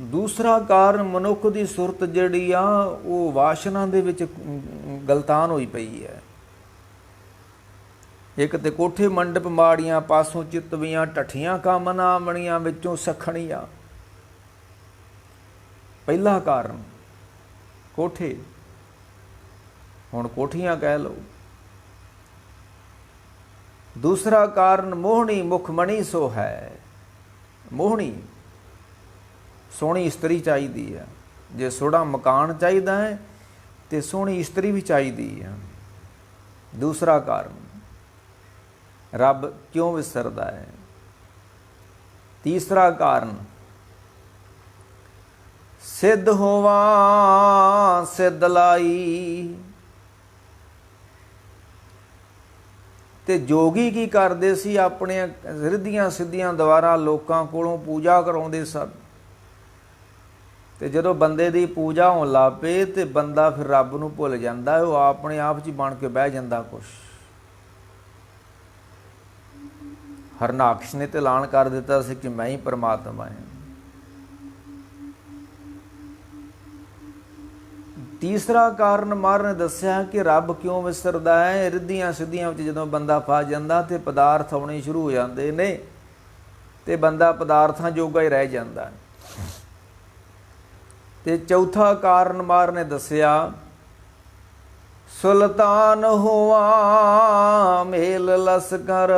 [SPEAKER 1] ਦੂਸਰਾ ਕਾਰਨ, ਮਨੁੱਖ ਦੀ ਸੁਰਤ ਜਿਹੜੀ ਆ ਉਹ ਵਾਸ਼ਨਾ ਦੇ ਵਿੱਚ ਗਲਤਾਨ ਹੋਈ ਪਈ ਹੈ। ਇੱਕ ਤੇ ਕੋਠੇ ਮੰਡਪ ਮਾੜੀਆਂ, ਪਾਸੋਂ ਚਿਤਵੀਆਂ ਢੱਠੀਆਂ ਕਾਮਨਾ ਬਣੀਆਂ, ਵਿੱਚੋਂ ਸਖਣੀਆਂ। ਪਹਿਲਾ ਕਾਰਨ ਕੋਠੇ, ਹੁਣ ਕੋਠੀਆਂ ਕਹਿ ਲਓ। ਦੂਸਰਾ ਕਾਰਨ, ਮੋਹਣੀ ਮੁਖ ਮਣੀ ਸੋ ਹੈ। ਮੋਹਣੀ ਸੋਹਣੀ ਇਸਤਰੀ ਚਾਹੀਦੀ ਹੈ। ਜੇ ਸੋਹਣਾ ਮਕਾਨ ਚਾਹੀਦਾ ਹੈ ਤੇ ਸੋਹਣੀ ਇਸਤਰੀ ਵੀ ਚਾਹੀਦੀ ਹੈ। ਦੂਸਰਾ ਕਾਰਨ, ਰੱਬ ਕਿਉਂ ਵਿਸਰਦਾ ਹੈ। ਤੀਸਰਾ ਕਾਰਨ, ਸਿੱਧ ਹੋਵਾਂ ਸਿੱਧ ਲਾਈ। ਤੇ ਜੋਗੀ ਕੀ ਕਰਦੇ ਸੀ? ਆਪਣੇ ਰਿੱਧੀਆਂ ਸਿੱਧੀਆਂ ਦੁਆਰਾ ਲੋਕਾਂ ਕੋਲੋਂ ਪੂਜਾ ਕਰਾਉਂਦੇ ਸਨ। ਤੇ ਜਦੋਂ ਬੰਦੇ ਦੀ ਪੂਜਾ ਹੋਣ ਲੱਗ ਪਏ ਤੇ ਬੰਦਾ ਫਿਰ ਰੱਬ ਨੂੰ ਭੁੱਲ ਜਾਂਦਾ, ਉਹ ਆਪਣੇ ਆਪ 'ਚ ਹੀ ਬਣ ਕੇ ਬਹਿ ਜਾਂਦਾ ਕੁਛ। ਹਰਨਾਕਸ਼ ਨੇ ਤੇ ਐਲਾਨ ਕਰ ਦਿੱਤਾ ਸੀ ਕਿ ਮੈਂ ਹੀ ਪਰਮਾਤਮਾ ਹਾਂ। ਤੀਸਰਾ ਕਾਰਨ ਮਹਾਰਾਜ ਨੇ ਦੱਸਿਆ ਕਿ ਰੱਬ ਕਿਉਂ ਵਿਸਰਦਾ ਹੈ। ਰਿੱਧੀਆਂ ਸਿੱਧੀਆਂ ਵਿੱਚ ਜਦੋਂ ਬੰਦਾ ਫਸ ਜਾਂਦਾ ਤੇ ਪਦਾਰਥ ਆਉਣੇ ਸ਼ੁਰੂ ਹੋ ਜਾਂਦੇ ਨੇ ਤੇ ਬੰਦਾ ਪਦਾਰਥਾਂ ਜੋਗਾ ਹੀ ਰਹਿ ਜਾਂਦਾ। ਤੇ ਚੌਥਾ ਕਾਰਨ ਮਹਾਰਾਜ ਨੇ ਦੱਸਿਆ, ਸੁਲਤਾਨ ਹੋਆ ਮੇਲ ਲਸਕਰ।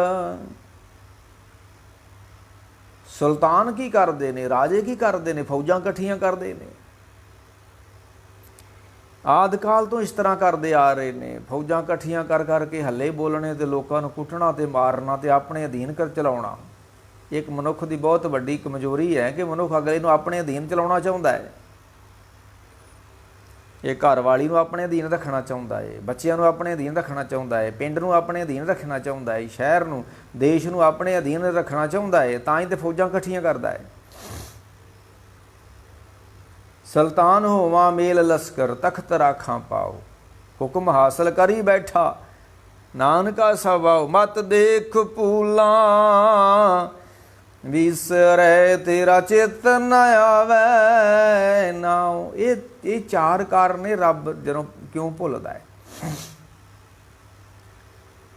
[SPEAKER 1] ਸੁਲਤਾਨ ਕੀ ਕਰਦੇ ਨੇ? ਰਾਜੇ ਕੀ ਕਰਦੇ ਨੇ? ਫੌਜਾਂ ਇਕੱਠੀਆਂ ਕਰਦੇ ਨੇ। ਆਦਿ ਕਾਲ ਤੋਂ ਇਸ ਤਰ੍ਹਾਂ ਕਰਦੇ ਆ ਰਹੇ ਨੇ। ਫੌਜਾਂ ਇਕੱਠੀਆਂ ਕਰ ਕਰਕੇ ਹੱਲੇ ਬੋਲਣੇ ਤੇ ਲੋਕਾਂ ਨੂੰ ਕੁੱਟਣਾ ਤੇ ਮਾਰਨਾ ਤੇ ਆਪਣੇ ਅਧੀਨ ਕਰ ਚਲਾਉਣਾ। ਇੱਕ ਮਨੁੱਖ ਦੀ ਬਹੁਤ ਵੱਡੀ ਕਮਜ਼ੋਰੀ ਹੈ ਕਿ ਮਨੁੱਖ ਅਗਲੇ ਨੂੰ ਆਪਣੇ ਅਧੀਨ ਚਲਾਉਣਾ ਚਾਹੁੰਦਾ ਹੈ। ਇਹ ਘਰ ਵਾਲੀ ਨੂੰ ਆਪਣੇ ਅਧੀਨ ਰੱਖਣਾ ਚਾਹੁੰਦਾ ਹੈ, ਬੱਚਿਆਂ ਨੂੰ ਆਪਣੇ ਅਧੀਨ ਰੱਖਣਾ ਚਾਹੁੰਦਾ ਹੈ, ਪਿੰਡ ਨੂੰ ਆਪਣੇ ਅਧੀਨ ਰੱਖਣਾ ਚਾਹੁੰਦਾ ਹੈ, ਸ਼ਹਿਰ ਨੂੰ, ਦੇਸ਼ ਨੂੰ ਆਪਣੇ ਅਧੀਨ ਰੱਖਣਾ ਚਾਹੁੰਦਾ ਹੈ, ਤਾਂ ਹੀ ਤੇ ਫੌਜਾਂ ਇਕੱਠੀਆਂ ਕਰਦਾ ਹੈ। ਸੁਲਤਾਨ ਹੋਵਾਂ ਮੇਲ ਲਸਕਰ ਤਖਤ ਰਾਖਾਂ ਪਾਓ, ਹੁਕਮ ਹਾਸਲ ਕਰੀ ਬੈਠਾ ਨਾਨਕਾ ਸਵਾਓ। ਮਤ ਦੇਖ ਭੂਲਾਂ ਵਿਸਰੈ ਤੇਰਾ ਚਿਤ ਨ ਆਵੈ ਨਾਉ। ਇਹ ਚਾਰ ਕਾਰਨ ਨੇ ਰੱਬ ਜਦੋਂ ਕਿਉਂ ਭੁੱਲਦਾ ਹੈ।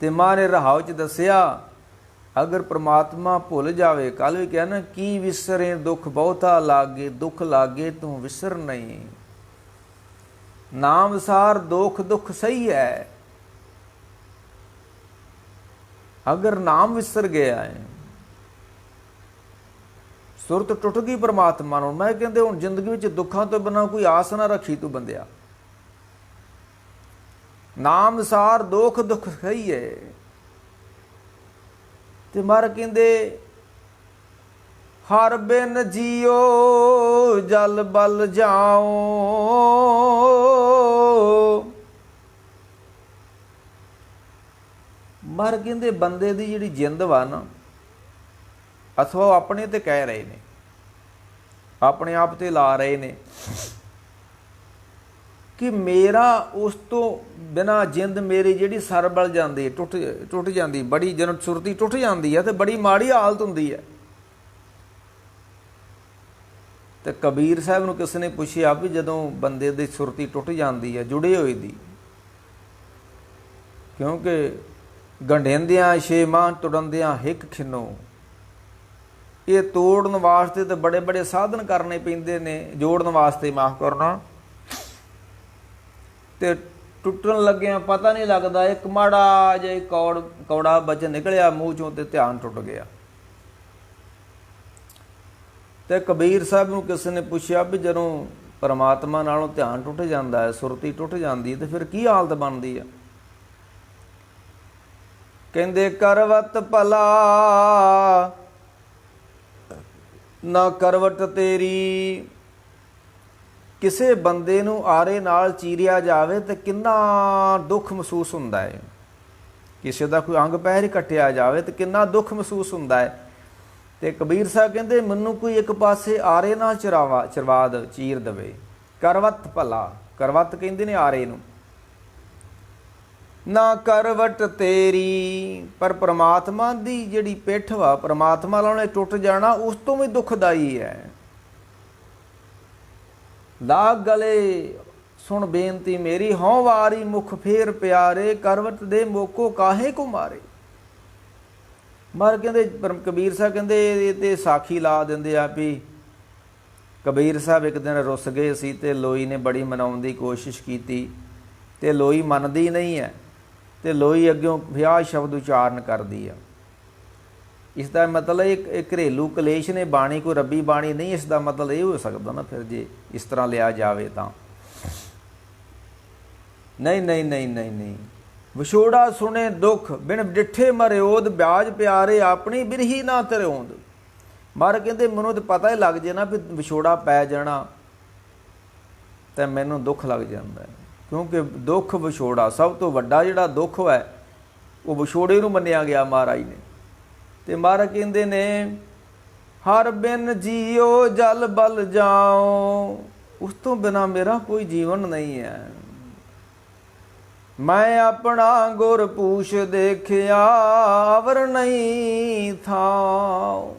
[SPEAKER 1] ਤੇ ਮਾਂ ਨੇ ਰਹਾਉ ਚ ਦੱਸਿਆ, ਅਗਰ ਪ੍ਰਮਾਤਮਾ ਭੁੱਲ ਜਾਵੇ, ਕੱਲ ਵੀ ਕਿਹਾ ਨਾ, ਕੀ ਵਿਸਰੇ ਦੁੱਖ ਬਹੁਤਾ ਲਾਗੇ, ਦੁੱਖ ਲਾਗੇ ਤੂੰ ਵਿਸਰ ਨਹੀਂ। ਨਾਮ ਸਾਰ ਦੁੱਖ ਦੁੱਖ ਸਹੀ ਹੈ। ਅਗਰ ਨਾਮ ਵਿਸਰ ਗਿਆ ਹੈ, ਸੁਰਤ ਟੁੱਟ ਗਈ ਪਰਮਾਤਮਾ ਨੂੰ, ਮੈਂ ਕਹਿੰਦੇ ਹੁਣ ਜ਼ਿੰਦਗੀ ਵਿੱਚ ਦੁੱਖਾਂ ਤੋਂ ਬਿਨਾਂ ਕੋਈ ਆਸ ਨਾ ਰੱਖੀ ਤੂੰ ਬੰਦਿਆ। ਨਾਮ ਸਾਰ ਦੁੱਖ ਦੁੱਖ ਸਹੀ ਹੈ। ਤੇ ਮਰ ਕਹਿੰਦੇ ਹਰ ਬਿਨ ਜੀਓ ਜਲ ਬਲ ਜਾਓ। ਮਰ ਕਹਿੰਦੇ ਬੰਦੇ ਦੀ ਜਿਹੜੀ ਜਿੰਦ ਵਾ ਨਾ, ਅਥਵਾ ਉਹ ਆਪਣੇ ਤੇ ਕਹਿ ਰਹੇ ਨੇ, ਆਪਣੇ ਆਪ ਤੇ ਲਾ ਰਹੇ ਨੇ ਕਿ ਮੇਰਾ ਉਸ ਤੋਂ ਬਿਨਾਂ ਜਿੰਦ ਮੇਰੀ ਜਿਹੜੀ ਸਰਬਲ ਜਾਂਦੀ, ਟੁੱਟ ਜਾਂਦੀ, ਬੜੀ ਜਦੋਂ ਸੁਰਤੀ ਟੁੱਟ ਜਾਂਦੀ ਹੈ ਤੇ ਬੜੀ ਮਾੜੀ ਹਾਲਤ ਹੁੰਦੀ ਹੈ। ਤੇ ਕਬੀਰ ਸਾਹਿਬ ਨੂੰ ਕਿਸੇ ਨੇ ਪੁੱਛਿਆ ਵੀ ਜਦੋਂ ਬੰਦੇ ਦੀ ਸੁਰਤੀ ਟੁੱਟ ਜਾਂਦੀ ਹੈ ਜੁੜੇ ਹੋਏ ਦੀ, ਕਿਉਂਕਿ ਗੰਢਿੰਦਿਆਂ ਛੇ ਮਾਹ ਤੁੜਨਦਿਆਂ ਹਿੱਕ ਖਿਨੋ, ਇਹ ਤੋੜਨ ਵਾਸਤੇ ਤੇ ਬੜੇ ਬੜੇ ਸਾਧਨ ਕਰਨੇ ਪੈਂਦੇ ਨੇ, ਜੋੜਨ ਵਾਸਤੇ ਮਾਫ ਕਰਨਾ, ਤੇ ਟੁੱਟਣ ਲੱਗਿਆ ਪਤਾ ਨਹੀਂ ਲੱਗਦਾ, ਇੱਕ ਮਾੜਾ ਜਿਹਾ ਕੌੜਾ ਬਚਨ ਨਿਕਲਿਆ ਮੂੰਹ ਚੋਂ ਤੇ ਧਿਆਨ ਟੁੱਟ ਗਿਆ। ਤੇ ਕਬੀਰ ਸਾਹਿਬ ਨੂੰ ਕਿਸੇ ਨੇ ਪੁੱਛਿਆ ਵੀ ਜਦੋਂ ਪਰਮਾਤਮਾ ਨਾਲੋਂ ਧਿਆਨ ਟੁੱਟ ਜਾਂਦਾ ਹੈ, ਸੁਰਤੀ ਟੁੱਟ ਜਾਂਦੀ ਹੈ, ਤੇ ਫਿਰ ਕੀ ਹਾਲਤ ਬਣਦੀ ਹੈ? ਕਹਿੰਦੇ ਕਰਵਤ ਭਲਾ ਨਾ ਕਰਵਟ ਤੇਰੀ। ਕਿਸੇ ਬੰਦੇ ਨੂੰ ਆਰੇ ਨਾਲ ਚੀਰਿਆ ਜਾਵੇ ਤੇ ਕਿੰਨਾ ਦੁੱਖ ਮਹਿਸੂਸ ਹੁੰਦਾ ਹੈ। ਕਿਸੇ ਦਾ ਕੋਈ ਅੰਗ ਪੈਰ ਹੀ ਕੱਟਿਆ ਜਾਵੇ ਤੇ ਕਿੰਨਾ ਦੁੱਖ ਮਹਿਸੂਸ ਹੁੰਦਾ ਹੈ। ਤੇ ਕਬੀਰ ਸਾਹਿਬ ਕਹਿੰਦੇ ਮੈਨੂੰ ਕੋਈ ਇੱਕ ਪਾਸੇ ਆਰੇ ਨਾਲ ਚਰਵਾਦ ਚੀਰ ਦੇਵੇ, ਕਰਵਤ ਭਲਾ। ਕਰਵਤ ਕਹਿੰਦੇ ਨੇ ਆਰੇ ਨੂੰ। ਨਾ ਕਰਵਟ ਤੇਰੀ, ਪਰ ਪ੍ਰਮਾਤਮਾ ਦੀ ਜਿਹੜੀ ਪਿੱਠ ਵਾ, ਪ੍ਰਮਾਤਮਾ ਨਾਲ ਟੁੱਟ ਜਾਣਾ ਉਸ ਤੋਂ ਵੀ ਦੁਖਦਾਈ ਹੈ। ਲਾਗ ਗਲੇ ਸੁਣ ਬੇਨਤੀ ਮੇਰੀ, ਹਉ ਵਾਰੀ ਮੁਖ ਫੇਰ ਪਿਆਰੇ, ਕਰਵਟ ਦੇ ਮੋਕੋ ਕਾਹੇ ਕੋ ਮਾਰੇ। ਮਰ ਕਹਿੰਦੇ ਕਬੀਰ ਸਾਹਿਬ ਕਹਿੰਦੇ ਇਹ ਤੇ ਸਾਖੀ ਲਾ ਦਿੰਦੇ ਆ ਵੀ ਕਬੀਰ ਸਾਹਿਬ ਇੱਕ ਦਿਨ ਰੁੱਸ ਗਏ ਸੀ ਤੇ ਲੋਈ ਨੇ ਬੜੀ ਮਨਾਉਣ ਦੀ ਕੋਸ਼ਿਸ਼ ਕੀਤੀ ਤੇ ਲੋਈ ਮੰਨਦੀ ਨਹੀਂ ਹੈ, ਤੇ ਲੋਈ ਅੱਗਿਓਂ ਵਿਆਹ ਸ਼ਬਦ ਉਚਾਰਨ ਕਰਦੀ ਆ। ਇਸ ਦਾ ਮਤਲਬ ਇੱਕ ਘਰੇਲੂ ਕਲੇਸ਼ ਨੇ, ਬਾਣੀ ਕੋਈ ਰੱਬੀ ਬਾਣੀ ਨਹੀਂ। ਇਸ ਦਾ ਮਤਲਬ ਇਹ ਹੋ ਸਕਦਾ ਨਾ ਫਿਰ ਜੇ ਇਸ ਤਰ੍ਹਾਂ ਲਿਆ ਜਾਵੇ ਤਾਂ। ਨਹੀਂ ਨਹੀਂ ਨਹੀਂ ਨਹੀਂ ਨਹੀਂ, ਵਿਛੋੜਾ ਸੁਣੇ ਦੁੱਖ ਬਿਨ ਡਿੱਠੇ ਮਰਿਓਦ, ਬਿਆਜ ਪਿਆਰੇ ਆਪਣੀ ਬਿਰਹੀ ਨਾ ਤਰੋਂਦ। ਮਰ ਕਹਿੰਦੇ ਮੈਨੂੰ ਤਾਂ ਪਤਾ ਹੀ ਲੱਗ ਜੇ ਨਾ ਵੀ ਵਿਛੋੜਾ ਪੈ ਜਾਣਾ ਤਾਂ ਮੈਨੂੰ ਦੁੱਖ ਲੱਗ ਜਾਂਦਾ, ਕਿਉਂਕਿ ਦੁੱਖ ਵਿਛੋੜਾ ਸਭ ਤੋਂ ਵੱਡਾ ਜਿਹੜਾ ਦੁੱਖ ਹੈ ਉਹ ਵਿਛੋੜੇ ਨੂੰ ਮੰਨਿਆ ਗਿਆ ਮਹਾਰਾਜ ਨੇ। ਤੇ ਮਹਾਰਾਜ ਕਹਿੰਦੇ ਨੇ ਹਰ ਬਿਨ ਜੀਓ ਜਲ ਬਲ ਜਾਓ, ਉਸ ਤੋਂ ਬਿਨਾਂ ਮੇਰਾ ਕੋਈ ਜੀਵਨ ਨਹੀਂ ਹੈ। ਮੈਂ ਆਪਣਾ ਗੁਰ ਪੂਛ ਦੇਖਿਆ ਅਵਰ ਨਹੀਂ ਥਾਉ।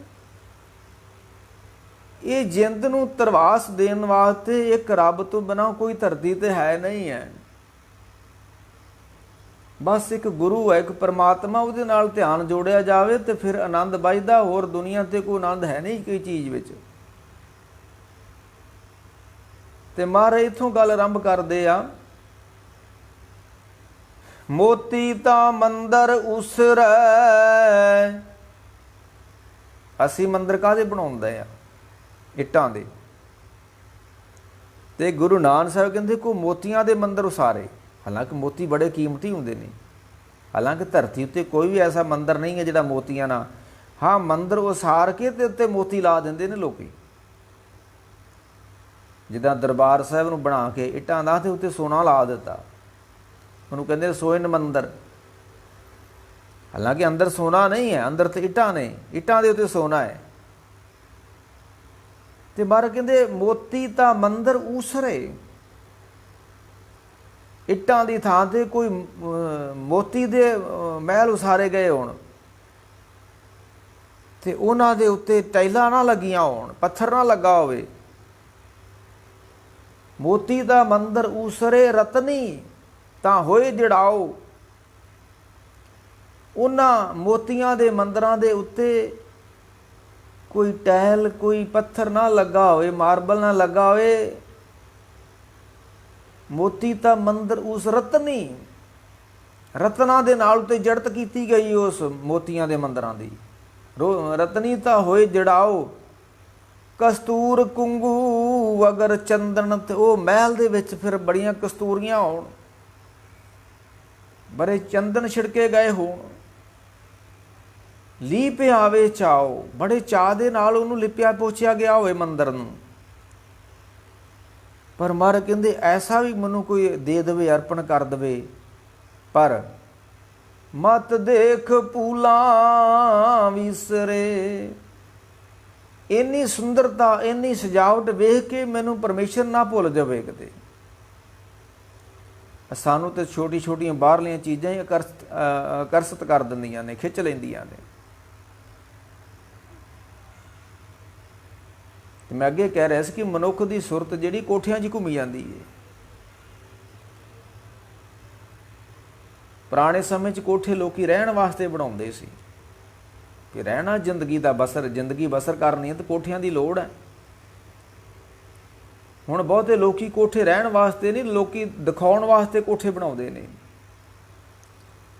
[SPEAKER 1] ਇਹ ਜਿੰਦ ਨੂੰ ਤਰਵਾਸ ਦੇਣ ਵਾਸਤੇ ਇੱਕ ਰੱਬ ਤੋਂ ਬਿਨਾਂ ਕੋਈ ਧਰਤੀ ਤੇ ਹੈ ਨਹੀਂ ਹੈ। ਬਸ ਇੱਕ ਗੁਰੂ ਹੈ, ਇੱਕ ਪਰਮਾਤਮਾ, ਉਹਦੇ ਨਾਲ ਧਿਆਨ ਜੋੜਿਆ ਜਾਵੇ ਤੇ ਫਿਰ ਆਨੰਦ ਵੱਜਦਾ। ਹੋਰ ਦੁਨੀਆ ਤੇ ਕੋਈ ਆਨੰਦ ਹੈ ਨਹੀਂ ਕੋਈ ਚੀਜ਼ ਵਿੱਚ। ਤੇ ਮਹਾਰਾਜ ਇੱਥੋਂ ਗੱਲ ਆਰੰਭ ਕਰਦੇ ਆ, ਮੋਤੀ ਤਾਂ ਮੰਦਰ ਉਸਰੈ। ਅਸੀਂ ਮੰਦਰ ਕਾਹਦੇ ਬਣਾਉਂਦੇ ਆ? ਇੱਟਾਂ ਦੇ। ਤੇ ਗੁਰੂ ਨਾਨਕ ਸਾਹਿਬ ਕਹਿੰਦੇ ਕੋ ਮੋਤੀਆਂ ਦੇ ਮੰਦਰ ਉਸਾਰੇ। ਹਾਲਾਂਕਿ ਮੋਤੀ ਬੜੇ ਕੀਮਤੀ ਹੁੰਦੇ ਨੇ, ਹਾਲਾਂਕਿ ਧਰਤੀ ਉੱਤੇ ਕੋਈ ਵੀ ਐਸਾ ਮੰਦਰ ਨਹੀਂ ਹੈ ਜਿਹੜਾ ਮੋਤੀਆਂ ਨਾਲ, ਹਾਂ ਮੰਦਰ ਉਸਾਰ ਕੇ ਤੇ ਉੱਤੇ ਮੋਤੀ ਲਾ ਦਿੰਦੇ ਨੇ ਲੋਕੀ। ਜਿੱਦਾਂ ਦਰਬਾਰ ਸਾਹਿਬ ਨੂੰ ਬਣਾ ਕੇ ਇੱਟਾਂ ਦਾ ਤੇ ਉੱਤੇ ਸੋਨਾ ਲਾ ਦਿੱਤਾ, ਉਹਨੂੰ ਕਹਿੰਦੇ ਸੋਇਨ ਮੰਦਰ। ਹਾਲਾਂਕਿ ਅੰਦਰ ਸੋਨਾ ਨਹੀਂ ਹੈ, ਅੰਦਰ ਤੇ ਇੱਟਾਂ ਨੇ, ਇੱਟਾਂ ਦੇ ਉੱਤੇ ਸੋਨਾ ਹੈ। ਤੇ ਮਹਾਰਾਜ ਕਹਿੰਦੇ ਮੋਤੀ ਤਾਂ ਮੰਦਰ ਊਸਰੇ, ਇੱਟਾਂ ਦੀ ਥਾਂ ਤੇ ਕੋਈ ਮੋਤੀ ਦੇ ਮਹਿਲ ਉਸਾਰੇ ਗਏ ਹੋਣ ਤੇ ਉਹਨਾਂ ਦੇ ਉੱਤੇ ਟਾਈਲਾਂ ਨਾ ਲੱਗੀਆਂ ਹੋਣ, ਪੱਥਰ ਨਾ ਲੱਗਾ ਹੋਵੇ। ਮੋਤੀ ਦਾ ਮੰਦਰ ਊਸਰੇ ਰਤਨੀ ਤਾਂ ਹੋਏ ਜੜਾਓ, ਉਹਨਾਂ ਮੋਤੀਆਂ ਦੇ ਮੰਦਰਾਂ ਦੇ ਉੱਤੇ ਕੋਈ ਟਹਿਲ, ਕੋਈ ਪੱਥਰ ਨਾ ਲੱਗਾ ਹੋਵੇ, ਮਾਰਬਲ ਨਾ ਲੱਗਾ ਹੋਵੇ। ਮੋਤੀ ਤਾਂ ਮੰਦਰ ਉਸ ਰਤਨੀ, ਰਤਨਾਂ ਦੇ ਨਾਲ ਉੱਤੇ ਜੜਤ ਕੀਤੀ ਗਈ ਉਸ ਮੋਤੀਆਂ ਦੇ ਮੰਦਰਾਂ ਦੀ। ਰਤਨੀ ਤਾਂ ਹੋਏ ਜੜਾਓ, ਕਸਤੂਰ ਕੁੰਗੂ ਅਗਰ ਚੰਦਨ, ਤੇ ਉਹ ਮਹਿਲ ਦੇ ਵਿੱਚ ਫਿਰ ਬੜੀਆਂ ਕਸਤੂਰੀਆਂ ਹੋਣ, ਬੜੇ ਚੰਦਨ ਛਿੜਕੇ ਗਏ ਹੋਣ। ਲੀ ਪਿਆਵੇ ਚਾਓ, ਬੜੇ ਚਾਅ ਦੇ ਨਾਲ ਉਹਨੂੰ ਲਿਪਿਆ ਪੋਚਿਆ ਗਿਆ ਹੋਵੇ ਮੰਦਰ ਨੂੰ। ਪਰ ਮਹਾਰਾਜ ਕਹਿੰਦੇ ਐਸਾ ਵੀ ਮੈਨੂੰ ਕੋਈ ਦੇ ਦੇਵੇ, ਅਰਪਣ ਕਰ ਦੇਵੇ, ਪਰ ਮਤ ਦੇਖ ਪੂਲਾ ਵਿਸਰੇ। ਇੰਨੀ ਸੁੰਦਰਤਾ, ਇੰਨੀ ਸਜਾਵਟ ਵੇਖ ਕੇ ਮੈਨੂੰ ਪਰਮੇਸ਼ਰ ਨਾ ਭੁੱਲ ਜਾਵੇ ਕਿਤੇ। ਸਾਨੂੰ ਤਾਂ ਛੋਟੀ ਛੋਟੀਆਂ ਬਾਹਰਲੀਆਂ ਚੀਜ਼ਾਂ ਹੀ ਆਕਰਸ਼ਿਤ ਕਰ ਦਿੰਦੀਆਂ ਨੇ, ਖਿੱਚ ਲੈਂਦੀਆਂ ਨੇ। ਤੇ ਮੈਂ ਅੱਗੇ ਕਹਿ ਰਿਹਾ ਸੀ ਕਿ ਮਨੁੱਖ ਦੀ ਸੁਰਤ ਜਿਹੜੀ ਕੋਠਿਆਂ 'ਚ ਘੁੰਮੀ ਜਾਂਦੀ ਹੈ। ਪੁਰਾਣੇ ਸਮੇਂ 'ਚ ਕੋਠੇ ਲੋਕੀ ਰਹਿਣ ਵਾਸਤੇ ਬਣਾਉਂਦੇ ਸੀ ਕਿ ਰਹਿਣਾ ਜ਼ਿੰਦਗੀ ਦਾ ਬਸਰ, ਜ਼ਿੰਦਗੀ ਬਸਰ ਕਰਨੀ ਹੈ ਤਾਂ ਕੋਠਿਆਂ ਦੀ ਲੋੜ ਹੈ। ਹੁਣ ਬਹੁਤੇ ਲੋਕੀ ਕੋਠੇ ਰਹਿਣ ਵਾਸਤੇ ਨਹੀਂ, ਲੋਕੀ ਦਿਖਾਉਣ ਵਾਸਤੇ ਕੋਠੇ ਬਣਾਉਂਦੇ ਨੇ।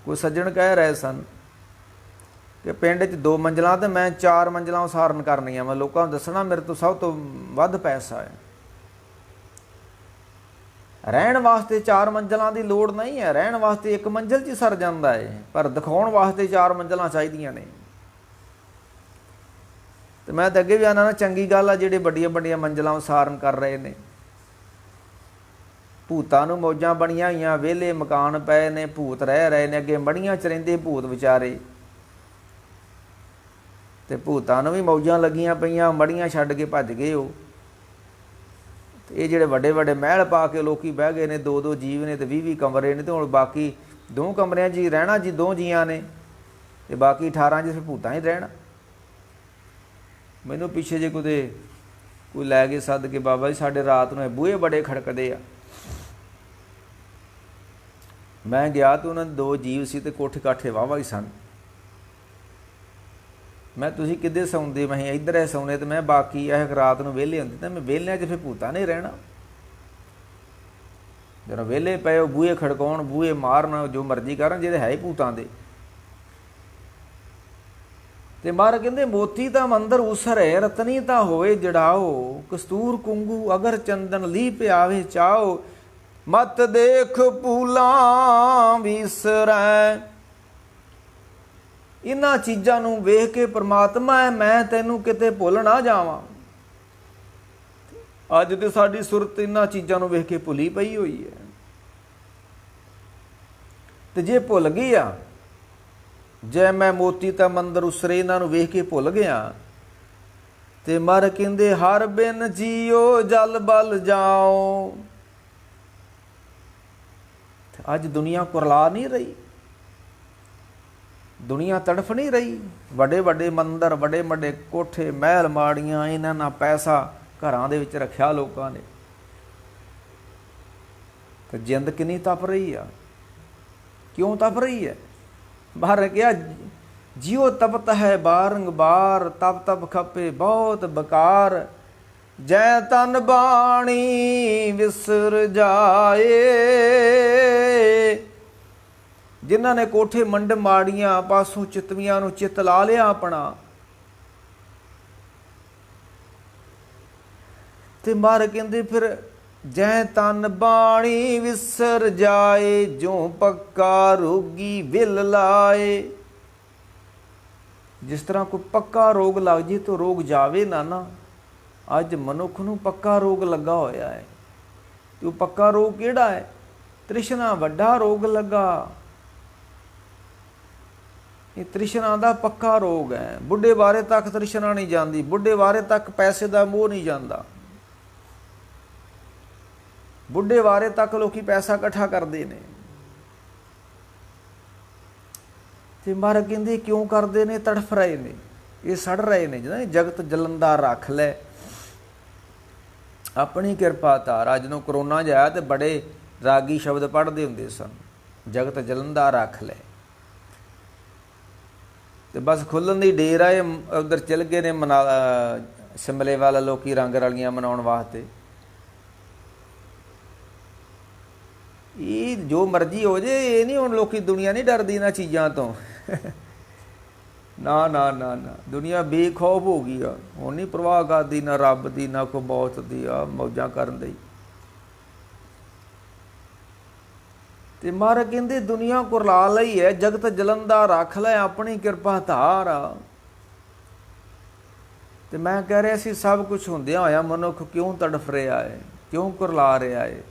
[SPEAKER 1] ਕੋਈ ਸੱਜਣ ਕਹਿ ਰਹੇ ਸਨ ਕਿ ਪਿੰਡ 'ਚ 2 ਮੰਜ਼ਲਾਂ ਤੇ ਮੈਂ 4 ਮੰਜ਼ਲਾਂ ਉਸਾਰਨ ਕਰਨੀਆਂ, ਮੈਂ ਲੋਕਾਂ ਨੂੰ ਦੱਸਣਾ ਮੇਰੇ ਤੋਂ ਸਭ ਤੋਂ ਵੱਧ ਪੈਸਾ ਹੈ। ਰਹਿਣ ਵਾਸਤੇ 4 ਮੰਜ਼ਲਾਂ ਦੀ ਲੋੜ ਨਹੀਂ ਹੈ, ਰਹਿਣ ਵਾਸਤੇ 1 ਮੰਜ਼ਲ 'ਚ ਹੀ ਸਰ ਜਾਂਦਾ ਹੈ, ਪਰ ਦਿਖਾਉਣ ਵਾਸਤੇ 4 ਮੰਜ਼ਲਾਂ ਚਾਹੀਦੀਆਂ ਨੇ। ਤੇ ਮੈਂ ਤਾਂ ਅੱਗੇ ਵੀ ਆਨਾ ਨਾ, ਚੰਗੀ ਗੱਲ ਆ ਜਿਹੜੇ ਵੱਡੀਆਂ ਵੱਡੀਆਂ ਮੰਜ਼ਲਾਂ ਉਸਾਰਨ ਕਰ ਰਹੇ ਨੇ। ਭੂਤਾਂ ਨੂੰ ਮੌਜਾਂ ਬਣੀਆਂ ਹੋਈਆਂ, ਵਿਹਲੇ ਮਕਾਨ ਪਏ ਨੇ, ਭੂਤ ਰਹਿ ਰਹੇ ਨੇ। ਅੱਗੇ ਮੜੀਆਂ 'ਚ ਰਹਿੰਦੇ ਭੂਤ ਵਿਚਾਰੇ, ਤੇ ਭੂਤਾਂ ਨੂੰ ਵੀ ਮੌਜਾਂ ਲੱਗੀਆਂ ਪਈਆਂ, ਮੜੀਆਂ ਛੱਡ ਕੇ ਭੱਜ ਗਏ ਉਹ। ਤੇ ਇਹ ਜਿਹੜੇ ਵੱਡੇ ਵੱਡੇ ਮਹਿਲ ਪਾ ਕੇ ਲੋਕੀ ਬਹਿ ਗਏ ਨੇ, 2-2 ਜੀਵ ਨੇ ਤੇ 20-20 ਕਮਰੇ ਨੇ, ਤੇ ਹੁਣ ਬਾਕੀ 2 ਕਮਰਿਆਂ 'ਚ ਹੀ ਰਹਿਣਾ ਜੀ, 2 ਜੀਆਂ ਨੇ, ਤੇ ਬਾਕੀ 18 'ਚ ਫਿਰ ਭੂਤਾਂ ਹੀ ਰਹਿਣਾ। ਮੈਨੂੰ ਪਿੱਛੇ ਜੇ ਕੋਈ ਲੈ ਕੇ ਸੱਦ ਕੇ, ਬਾਬਾ ਜੀ ਸਾਡੇ ਰਾਤ ਨੂੰ ਬੂਹੇ ਬੜੇ ਖੜਕਦੇ ਆ। ਮੈਂ ਗਿਆ ਤੇ ਉਹਨਾਂ ਦੇ 2 ਜੀਵ ਸੀ ਤੇ ਕੋਠੇ ਕਾਠੇ ਵਾਹਵਾ ਹੀ ਸਨ। ਮੈਂ ਤੁਸੀਂ ਕਿੱਦੇ ਸੌਂਦੇ? ਮੈਂ ਇੱਧਰ ਹੈ ਸੌਂਦੇ, ਤੇ ਮੈਂ ਬਾਕੀ ਇਹ ਰਾਤ ਨੂੰ ਵਿਹਲੇ ਹੁੰਦੇ, ਤਾਂ ਮੈਂ ਵਿਹਲਿਆਂ 'ਚ ਫਿਰ ਭੂਤਾਂ ਨਹੀਂ ਰਹਿਣਾ। ਜਦੋਂ ਵਿਹਲੇ ਪਏ ਉਹ ਬੂਹੇ ਖੜਕਾਉਣ, ਬੂਹੇ ਮਾਰਨ, ਜੋ ਮਰਜ਼ੀ ਕਰਨ, ਜਿਹੜੇ ਹੈ ਹੀ ਭੂਤਾਂ ਦੇ। ਤੇ ਮਹਾਰਾਜ ਕਹਿੰਦੇ ਮੋਤੀ ਤਾਂ ਮੰਦਰ ਉਸਰੇ, ਰਤਨੀ ਤਾਂ ਹੋਵੇ ਜੜਾਓ, ਕਸਤੂਰ ਕੁੰਗੂ ਅਗਰ ਚੰਦਨ ਲੀ ਪਿਆਵੇ ਚਾਓ, ਮਤ ਦੇਖ ਪੂਲਾ ਵਿਸਰੈ। ਇਹਨਾਂ ਚੀਜ਼ਾਂ ਨੂੰ ਵੇਖ ਕੇ ਪ੍ਰਮਾਤਮਾ ਹੈ, ਮੈਂ ਤੈਨੂੰ ਕਿਤੇ ਭੁੱਲ ਨਾ ਜਾਵਾਂ। ਅੱਜ ਤੇ ਸਾਡੀ ਸੁਰਤ ਇਹਨਾਂ ਚੀਜ਼ਾਂ ਨੂੰ ਵੇਖ ਕੇ ਭੁੱਲੀ ਪਈ ਹੋਈ ਹੈ। ਤੇ ਜੇ ਭੁੱਲ ਗਈ ਆ, ਜੇ ਮੈਂ ਮੋਤੀ ਤਾਂ ਮੰਦਰ ਉਸਰੇ ਇਹਨਾਂ ਨੂੰ ਵੇਖ ਕੇ ਭੁੱਲ ਗਿਆ, ਤੇ ਮਰ ਕਹਿੰਦੇ ਹਰ ਬਿਨ ਜੀਓ ਜਲ ਬਲ ਜਾਓ। ਅੱਜ ਦੁਨੀਆ ਕੁਰਲਾ ਨਹੀਂ ਰਹੀ, ਦੁਨੀਆ ਤੜਫ ਨਹੀਂ ਰਹੀ। ਵੱਡੇ ਵੱਡੇ ਮੰਦਰ, ਵੱਡੇ ਵੱਡੇ ਕੋਠੇ, ਮਹਿਲ ਮਾੜੀਆਂ, ਇਹਨਾਂ ਨਾਲ ਪੈਸਾ ਘਰਾਂ ਦੇ ਵਿੱਚ ਰੱਖਿਆ ਲੋਕਾਂ ਨੇ, ਤੇ ਜਿੰਦ ਕਿੰਨੀ ਤਪ ਰਹੀ ਆ। ਕਿਉਂ ਤਪ ਰਹੀ ਹੈ? ਬਾਹਰ ਕਿਹਾ ਜਿਉ ਤਪਤ ਹੈ ਬਾਰੰਬਾਰ, ਤਪ ਤਪ ਖਪੇ ਬਹੁਤ ਬਕਾਰ, ਜੈ ਤਨ ਬਾਣੀ ਵਿਸਰ ਜਾਏ। ਜਿਨ੍ਹਾਂ ਨੇ ਕੋਠੇ ਮੰਡ ਮਾੜੀਆਂ ਪਾਸੋਂ ਚਿਤਵੀਆਂ ਨੂੰ ਚਿੱਤ ਲਾ ਲਿਆ ਆਪਣਾ, ਤੇ ਮਾਰ ਕਹਿੰਦੇ ਫਿਰ ਜੈ ਤਨ ਬਾਣੀ ਵਿਸਰ ਜਾਏ, ਜੋ ਪੱਕਾ ਰੋਗੀ ਵਿਲ ਲਾਏ। ਜਿਸ ਤਰ੍ਹਾਂ ਕੋਈ ਪੱਕਾ ਰੋਗ ਲੱਗ ਜੇ ਤਾਂ ਰੋਗ ਜਾਵੇ ਨਾ, अज मनुख नूं पक्का रोग लगा होया है। तो पक्का रोग किहड़ा है? तृष्णा वड्डा रोग लगा। ये तृष्णा दा पक्का रोग है। बुढ़े बारे तक तृष्णा नहीं जाती, बुढ़े बारे तक पैसे दा मोह नहीं जाता, बुढ़े बारे तक लोग पैसा इकट्ठा करते हैं। तो महाराज कहते क्यों करते हैं? तड़फ रहे ने, ये सड़ रहे ने। जिदा जगत जलंदा रख लै अपनी किरपा धारा। ਜਦੋਂ ਕਰੋਨਾ ਜਾਇਆ तो बड़े रागी शब्द पढ़ते होंगे सन, जगत जलंदा रख लै। तो बस खुलन की डेर है, उधर चल गए ने मना शिमले वाला लोग रंग रलियां मनाउण वास्ते। ये जो मर्जी हो जाए, ये नहीं हुण लोकी दुनिया नहीं डरदी इन्हां चीज़ां तो ना ना ना ना, दुनिया बेखौफ हो गई आ। हुण नहीं परवाह करदी ना रब दी ना कोई मौत दी, आ मौजां करन दी। ते महाराज कहंदे दुनिया कुरला लई है, जगत जलंदा रख लै अपनी किरपा धार। ते मैं कह रहा सी सब कुछ हुंदियां होया मनुख क्यों तड़फ रहा है, क्यों कुरला रहा है?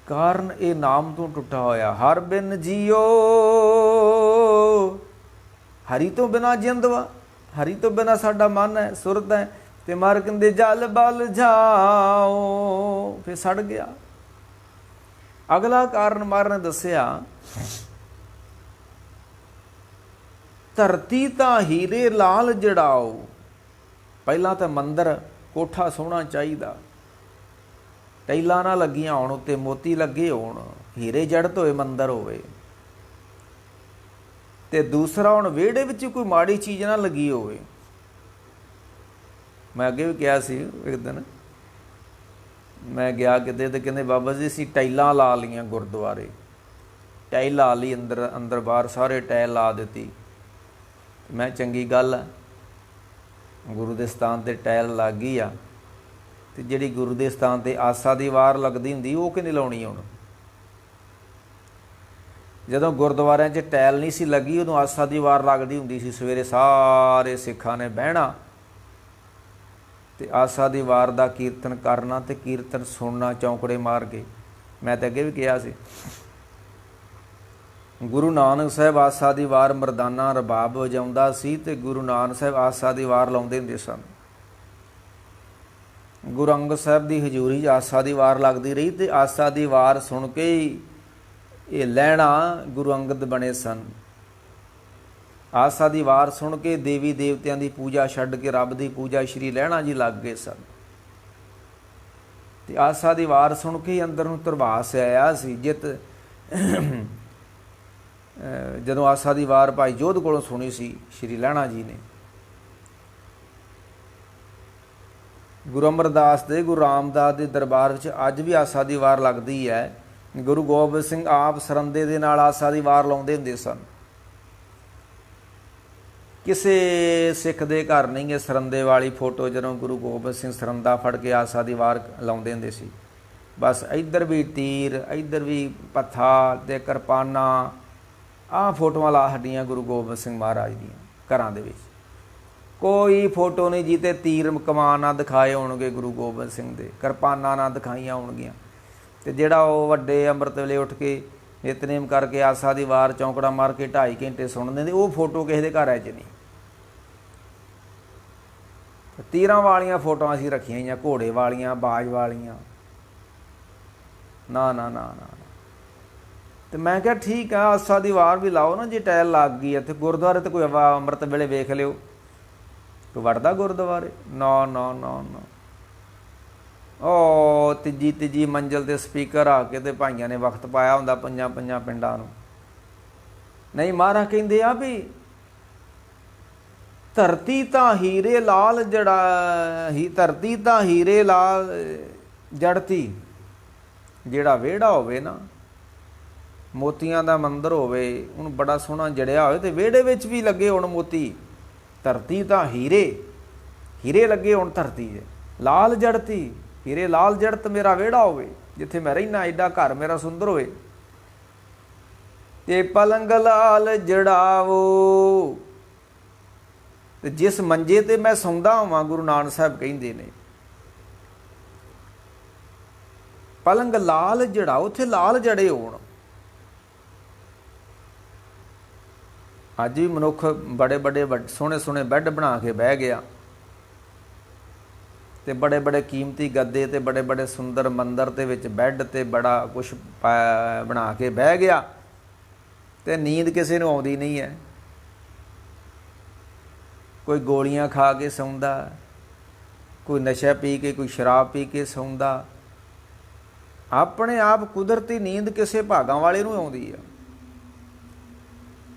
[SPEAKER 1] कारण ये नाम तो टुटा होया। हर बिन जियो, हरि तो बिना जिंद वा, हरि तो बिना साडा मन है, सुरत है। ते मार कहंदे जल बल जाओ, फिर सड़ गया। अगला कारण मार ने दसिया, धरती तां हीरे लाल जड़ाओ। पहला तो मंदिर कोठा सोहना चाहिए, टाइलां ना लगियां होण, उत्ते मोती लगे होण, हीरे जड़त होए मंदिर होवे। ते दूसरा हुण विहड़े विच कोई माड़ी चीज़ ना लगी होवे। मैं अगे भी कहा सी, एक दिन मैं गया किते ते कहंदे बाबा जी असीं टाइलां ला लईआं गुरुद्वारे, टाइल ला ली अंदर अंदर बाहर सारे टाइल ला दित्ती। मैं चंगी गल है, गुरु दे स्थान ते टाइल लग गई आ, ते जिहड़ी गुरु दे स्थान ते आसा दी वार लगदी हुंदी ओह किहने लाउणी हुण? जदों गुरुद्वारिਆਂ 'ਚ टाइल नहीं सी लगी उदों आसा दी वार लगदी हुंदी सी। सवेरे सारे सिखां ने बहना ते आसा दी वार दा कीर्तन करना ते कीर्तन सुनना चौंकड़े मार के। मैं तो अगे भी कहा सी, गुरु नानक साहब आसा दी वार मरदाना रबाब वजाउंदा सी ते गुरु नानक साहब आसा दी वार लाउंदे हुंदे सन। गुरु अंगद साहब की हजूरी 'च आसा दी वार लगती रही ते आसा दी वार सुन के ये लैणा गुरु अंगद बने सन। आसा दी वार सुन के देवी देवतियां की पूजा छड्ड के रब की पूजा श्री लैणा जी लग गए सन। ते आसा दी वार सुन के अंदर नूं धरवास आया सी। जित जदों आसा दी वार भाई जोध कोलों सुनी सी श्री लैणा जी ने, गुरु अमरदास दे गुरु रामदास के दरबार विच अज भी आसा दी वार लगती है। गुरु गोबिंद सिंह आप सरंदे दे नाल आसा दी वार लाउंदे हुंदे सन। किसे सिख दे घर नहीं है सरंदे वाली फोटो, जदों गुरु गोबिंद सिंह सरंदा फड़ के आसा दी वार लाउंदे हुंदे सी। बस इधर भी तीर, इधर भी पत्था ते किरपाना, आ फोटोआं ला छड्डियां गुरु गोबिंद सिंह महाराज दीआं घरां दे विच। कोई फोटो नहीं जिते तीर कमान ना दिखाए होणगे गुरु गोबिंद सिंह दे, किरपाना ना दिखाइयां होणगियां। ते जिहड़ा वो वड्डे अंमृत वेले उठ के नितनेम करके आसा दी वार चौंकड़ा मार के 2.5 घंटे सुणदे, वो फोटो किसी दे घर च नहीं। तीरां वालियां फोटोआं असीं रखियां होईयां, घोड़े वालियां, बाज वालियां, ना ना ना ना। तो मैं क्या ठीक है आसा दी वार भी लाओ ना, जे टाइल लग गई है तो गुरुद्वारे तो कोई अंमृत वेले वेख लिओ, कोई वड़दा गुरुद्वारे? ना ना ना ना। ओ तीजी मंजिल ते स्पीकर आके ते भाइयां ने वक्त पाया हुंदा पंजां पिंडां नूं। नहीं महाराज कहंदे आ भी धरती तां हीरे लाल जड़ा ही, धरती तां हीरे लाल जड़ती। जिहड़ा विहड़ा होवे ना, मोतियां दा मंदिर होवे, उहनूं बड़ा सोहना जड़िया होवे ते विहड़े विच भी लगे होण मोती। धरती तां हीरे, हीरे लगे होण धरती 'च, लाल जड़ती। हीरे लाल जड़त मेरा विहड़ा होवे, जिथे मैं रहिना एडा घर मेरा सुंदर होवे। ते पलंग लाल जड़ावो, ਤੇ ਜਿਸ ਮੰਜੇ ਤੇ ਮੈਂ ਸੌਂਦਾ ਹੋਵਾਂ, ਗੁਰੂ ਨਾਨਕ ਸਾਹਿਬ ਕਹਿੰਦੇ ਨੇ, ਪਲੰਗ ਲਾਲ ਜੜਾ, ਉੱਥੇ ਲਾਲ ਜੜੇ ਹੋਣ। ਅੱਜ ਵੀ ਮਨੁੱਖ ਬੜੇ ਬੜੇ ਸੋਹਣੇ ਸੋਹਣੇ ਬੈੱਡ ਬਣਾ ਕੇ ਬਹਿ ਗਿਆ, ਤੇ ਬੜੇ ਬੜੇ ਕੀਮਤੀ ਗੱਦੇ ਤੇ ਬੜੇ ਬੜੇ ਸੁੰਦਰ ਮੰਦਰ ਦੇ ਵਿੱਚ ਬੈੱਡ ਤੇ ਬੜਾ ਕੁਛ ਬਣਾ ਕੇ ਬਹਿ ਗਿਆ, ਤੇ ਨੀਂਦ ਕਿਸੇ ਨੂੰ ਆਉਂਦੀ ਨਹੀਂ ਹੈ। ਕੋਈ ਗੋਲੀਆਂ ਖਾ ਕੇ ਸੌਂਦਾ, ਕੋਈ ਨਸ਼ਾ ਪੀ ਕੇ, ਕੋਈ ਸ਼ਰਾਬ ਪੀ ਕੇ ਸੌਂਦਾ। ਆਪਣੇ ਆਪ ਕੁਦਰਤੀ ਨੀਂਦ ਕਿਸੇ ਭਾਗਾਂ ਵਾਲੇ ਨੂੰ ਆਉਂਦੀ ਆ।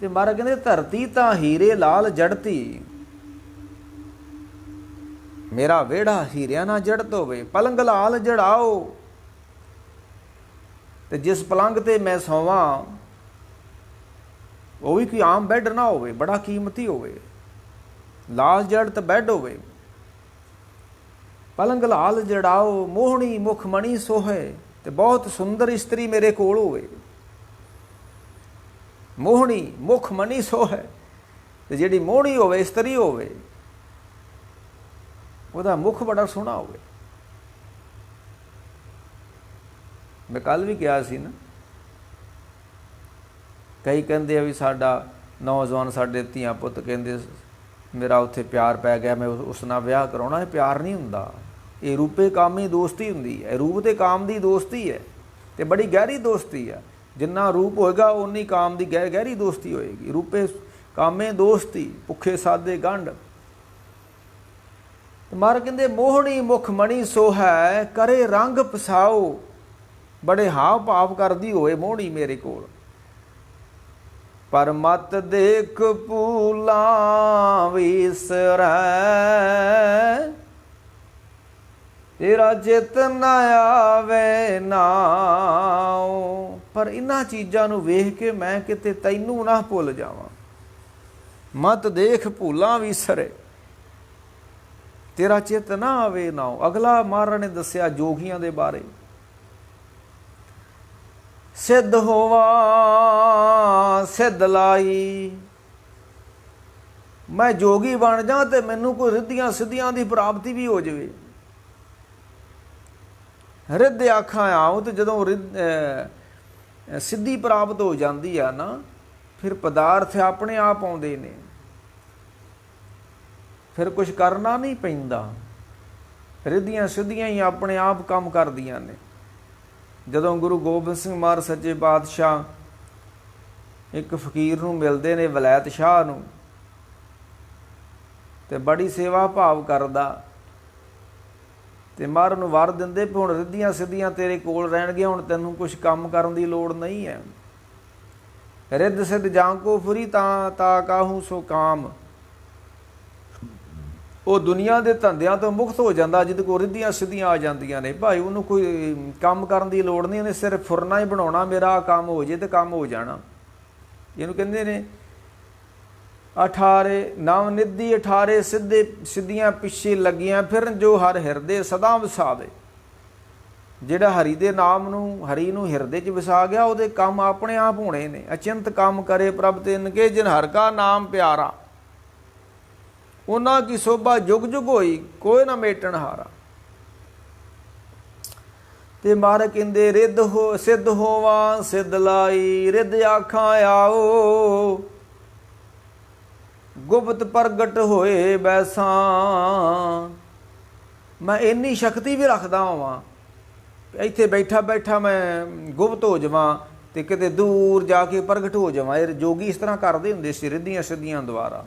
[SPEAKER 1] ਤੇ ਮਹਾਰਾਜ ਕਹਿੰਦੇ ਧਰਤੀ ਤਾਂ ਹੀਰੇ ਲਾਲ ਜੜਤੀ, ਮੇਰਾ ਵਿਹੜਾ ਹੀਰਿਆਂ ਨਾਲ ਜੜਤ ਹੋਵੇ। ਪਲੰਗ ਲਾਲ ਜੜਾਓ, ਤੇ ਜਿਸ ਪਲੰਗ ਤੇ ਮੈਂ ਸੌਵਾਂ ਉਹ ਵੀ ਕੋਈ ਆਮ ਬੈੱਡ ਨਾ ਹੋਵੇ, ਬੜਾ ਕੀਮਤੀ ਹੋਵੇ, ਲਾਲ ਜੜਤ ਬੈੱਡ ਹੋਵੇ। ਪਲੰਗ ਲਾਲ ਜੜਾਓ, ਮੋਹਣੀ ਮੁਖ ਮਣੀ ਸੋਹੇ, ਤੇ ਬਹੁਤ ਸੁੰਦਰ ਇਸਤਰੀ ਮੇਰੇ ਕੋਲ ਹੋਵੇ। ਮੋਹਣੀ ਮੁਖ ਮਣੀ ਸੋਹੇ, ਤੇ ਜਿਹੜੀ ਮੋਹਣੀ ਹੋਵੇ, ਇਸਤਰੀ ਹੋਵੇ, ਉਹਦਾ ਮੁਖ ਬੜਾ ਸੋਹਣਾ ਹੋਵੇ। ਮੈਂ ਕੱਲ ਵੀ ਕਿਹਾ ਸੀ ਨਾ, ਕਈ ਕਹਿੰਦੇ ਆ ਵੀ ਸਾਡਾ ਨੌਜਵਾਨ, ਸਾਡੇ ਧੀਆਂ ਪੁੱਤ ਕਹਿੰਦੇ ਮੇਰਾ ਉੱਥੇ ਪਿਆਰ ਪੈ ਗਿਆ, ਮੈਂ ਉਸ ਨਾਲ ਵਿਆਹ ਕਰਾਉਣਾ। ਇਹ ਪਿਆਰ ਨਹੀਂ ਹੁੰਦਾ, ਇਹ ਰੂਪੇ ਕਾਮੀ ਦੋਸਤੀ ਹੁੰਦੀ ਹੈ। ਰੂਪ ਤੇ ਕਾਮ ਦੀ ਦੋਸਤੀ ਹੈ, ਤੇ ਬੜੀ ਗਹਿਰੀ ਦੋਸਤੀ ਹੈ। ਜਿੰਨਾ ਰੂਪ ਹੋਏਗਾ ਉਨੀ ਕਾਮ ਦੀ ਗਹਿਰੀ ਦੋਸਤੀ ਹੋਏਗੀ। ਰੂਪੇ ਕਾਮੇ ਦੋਸਤੀ, ਭੁੱਖੇ ਸਾਦੇ ਗੰਢ। ਮਹਾਰਾਜ ਕਹਿੰਦੇ ਮੋਹਣੀ ਮੁਖ ਮਣੀ ਸੋਹੈ, ਕਰੇ ਰੰਗ ਪਸਾਓ, ਬੜੇ ਹਾਵ ਭਾਵ ਕਰਦੀ ਹੋਏ ਮੋਹਣੀ ਮੇਰੇ ਕੋਲ। ਪਰ ਮਤ ਦੇਖ ਭੂਲਾਂ ਵਿਸਰੈ, ਤੇਰਾ ਚਿਤ ਨਾ ਆਵੇ ਨਾਉ। ਪਰ ਇਹਨਾਂ ਚੀਜ਼ਾਂ ਨੂੰ ਵੇਖ ਕੇ ਮੈਂ ਕਿਤੇ ਤੈਨੂੰ ਨਾ ਭੁੱਲ ਜਾਵਾਂ। ਮਤ ਦੇਖ ਭੂਲਾਂ ਵਿਸਰੇ, ਤੇਰਾ ਚਿਤ ਨਾ ਆਵੇ ਨਾਉ। ਅਗਲਾ ਮਹਾਰਾਜ ਨੇ ਦੱਸਿਆ ਜੋਗੀਆਂ ਦੇ ਬਾਰੇ, ਸਿੱਧ ਹੋਵਾਂ ਸਿੱਧ ਲਾਈ, ਮੈਂ ਜੋਗੀ ਬਣ ਜਾ ਤੇ ਮੈਨੂੰ ਕੋਈ ਰਿੱਧੀਆਂ ਸਿੱਧੀਆਂ ਦੀ ਪ੍ਰਾਪਤੀ ਵੀ ਹੋ ਜਾਵੇ। ਰਿੱਧ ਆਖਾਂ ਆਉ, ਤੇ ਜਦੋਂ ਸਿੱਧੀ ਪ੍ਰਾਪਤ ਹੋ ਜਾਂਦੀ ਆ ਨਾ, ਫਿਰ ਪਦਾਰਥ ਆਪਣੇ ਆਪ ਆਉਂਦੇ ਨੇ, ਫਿਰ ਕੁਛ ਕਰਨਾ ਨਹੀਂ ਪੈਂਦਾ। ਰਿੱਧੀਆਂ ਸਿੱਧੀਆਂ ਹੀ ਆਪਣੇ ਆਪ ਕੰਮ ਕਰਦੀਆਂ ਨੇ। ਜਦੋਂ ਗੁਰੂ ਗੋਬਿੰਦ ਸਿੰਘ ਮਹਾਰਾਜ ਸੱਚੇ ਪਾਤਸ਼ਾਹ ਇੱਕ ਫਕੀਰ ਨੂੰ ਮਿਲਦੇ ਨੇ, ਵਲੈਤ ਸ਼ਾਹ ਨੂੰ, ਤੇ ਬੜੀ ਸੇਵਾ ਭਾਵ ਕਰਦਾ, ਤੇ ਮਹਾਰਾਜ ਨੂੰ ਵਰ ਦਿੰਦੇ ਵੀ ਹੁਣ ਰਿੱਧੀਆਂ ਸਿੱਧੀਆਂ ਤੇਰੇ ਕੋਲ ਰਹਿਣਗੀਆਂ, ਹੁਣ ਤੈਨੂੰ ਕੁਛ ਕੰਮ ਕਰਨ ਦੀ ਲੋੜ ਨਹੀਂ ਹੈ। ਰਿੱਧ ਸਿੱਧ ਜਾਂ ਕੋ ਫੁਰੀ ਤਾਂ ਕਾਹੂ ਸੋ ਕਾਮ, ਉਹ ਦੁਨੀਆ ਦੇ ਧੰਦਿਆਂ ਤੋਂ ਮੁਕਤ ਹੋ ਜਾਂਦਾ ਜਿਹਦੇ ਕੋਲ ਰਿੱਧੀਆਂ ਸਿੱਧੀਆਂ ਆ ਜਾਂਦੀਆਂ ਨੇ। ਭਾਈ ਉਹਨੂੰ ਕੋਈ ਕੰਮ ਕਰਨ ਦੀ ਲੋੜ ਨਹੀਂ, ਉਹਨੇ ਸਿਰਫ ਫੁਰਨਾ ਹੀ ਬਣਾਉਣਾ, ਮੇਰਾ ਕੰਮ ਹੋ ਜੇ ਤੇ ਕੰਮ ਹੋ ਜਾਣਾ। ਇਹਨੂੰ ਕਹਿੰਦੇ ਨੇ 18 ਨਵ ਨਿਧੀ 18 ਸਿੱਧੇ ਸਿੱਧੀਆਂ ਪਿੱਛੇ ਲੱਗੀਆਂ ਫਿਰਨ, ਜੋ ਹਰ ਹਿਰਦੇ ਸਦਾ ਵਸਾਵੇ। ਜਿਹੜਾ ਹਰੀ ਦੇ ਨਾਮ ਨੂੰ, ਹਰੀ ਨੂੰ ਹਿਰਦੇ 'ਚ ਵਸਾ ਗਿਆ, ਉਹਦੇ ਕੰਮ ਆਪਣੇ ਆਪ ਹੋਣੇ ਨੇ। ਅਚਿੰਤ ਕੰਮ ਕਰੇ ਪ੍ਰਭ ਤਿਨ ਕੇ, ਜਿਨ ਹਰ ਕਾ ਨਾਮ ਪਿਆਰਾ, ਉਹਨਾਂ ਕੀ ਸੋਭਾ ਜੁਗ ਜੁਗ ਹੋਈ, ਕੋਈ ਨਾ ਮੇਟਣ ਹਾਰਾ। ਤੇ ਮਹਾਰਾਜ ਕਹਿੰਦੇ ਰਿੱਧ ਹੋ ਸਿੱਧ ਹੋਵਾਂ ਸਿੱਧ ਲਾਈ, ਰਿੱਧ ਆਖਾਂ ਆਓ, ਗੁਪਤ ਪ੍ਰਗਟ ਹੋਏ ਬੈਸਾਂ। ਮੈਂ ਇੰਨੀ ਸ਼ਕਤੀ ਵੀ ਰੱਖਦਾ ਹਾਂ, ਇੱਥੇ ਬੈਠਾ ਬੈਠਾ ਮੈਂ ਗੁਪਤ ਹੋ ਜਾਵਾਂ ਤੇ ਕਿਤੇ ਦੂਰ ਜਾ ਕੇ ਪ੍ਰਗਟ ਹੋ ਜਾਵਾਂ। ਇਹ ਜੋਗੀ ਇਸ ਤਰ੍ਹਾਂ ਕਰਦੇ ਹੁੰਦੇ ਸੀ ਰਿੱਧੀਆਂ ਸਿੱਧੀਆਂ ਦੁਆਰਾ।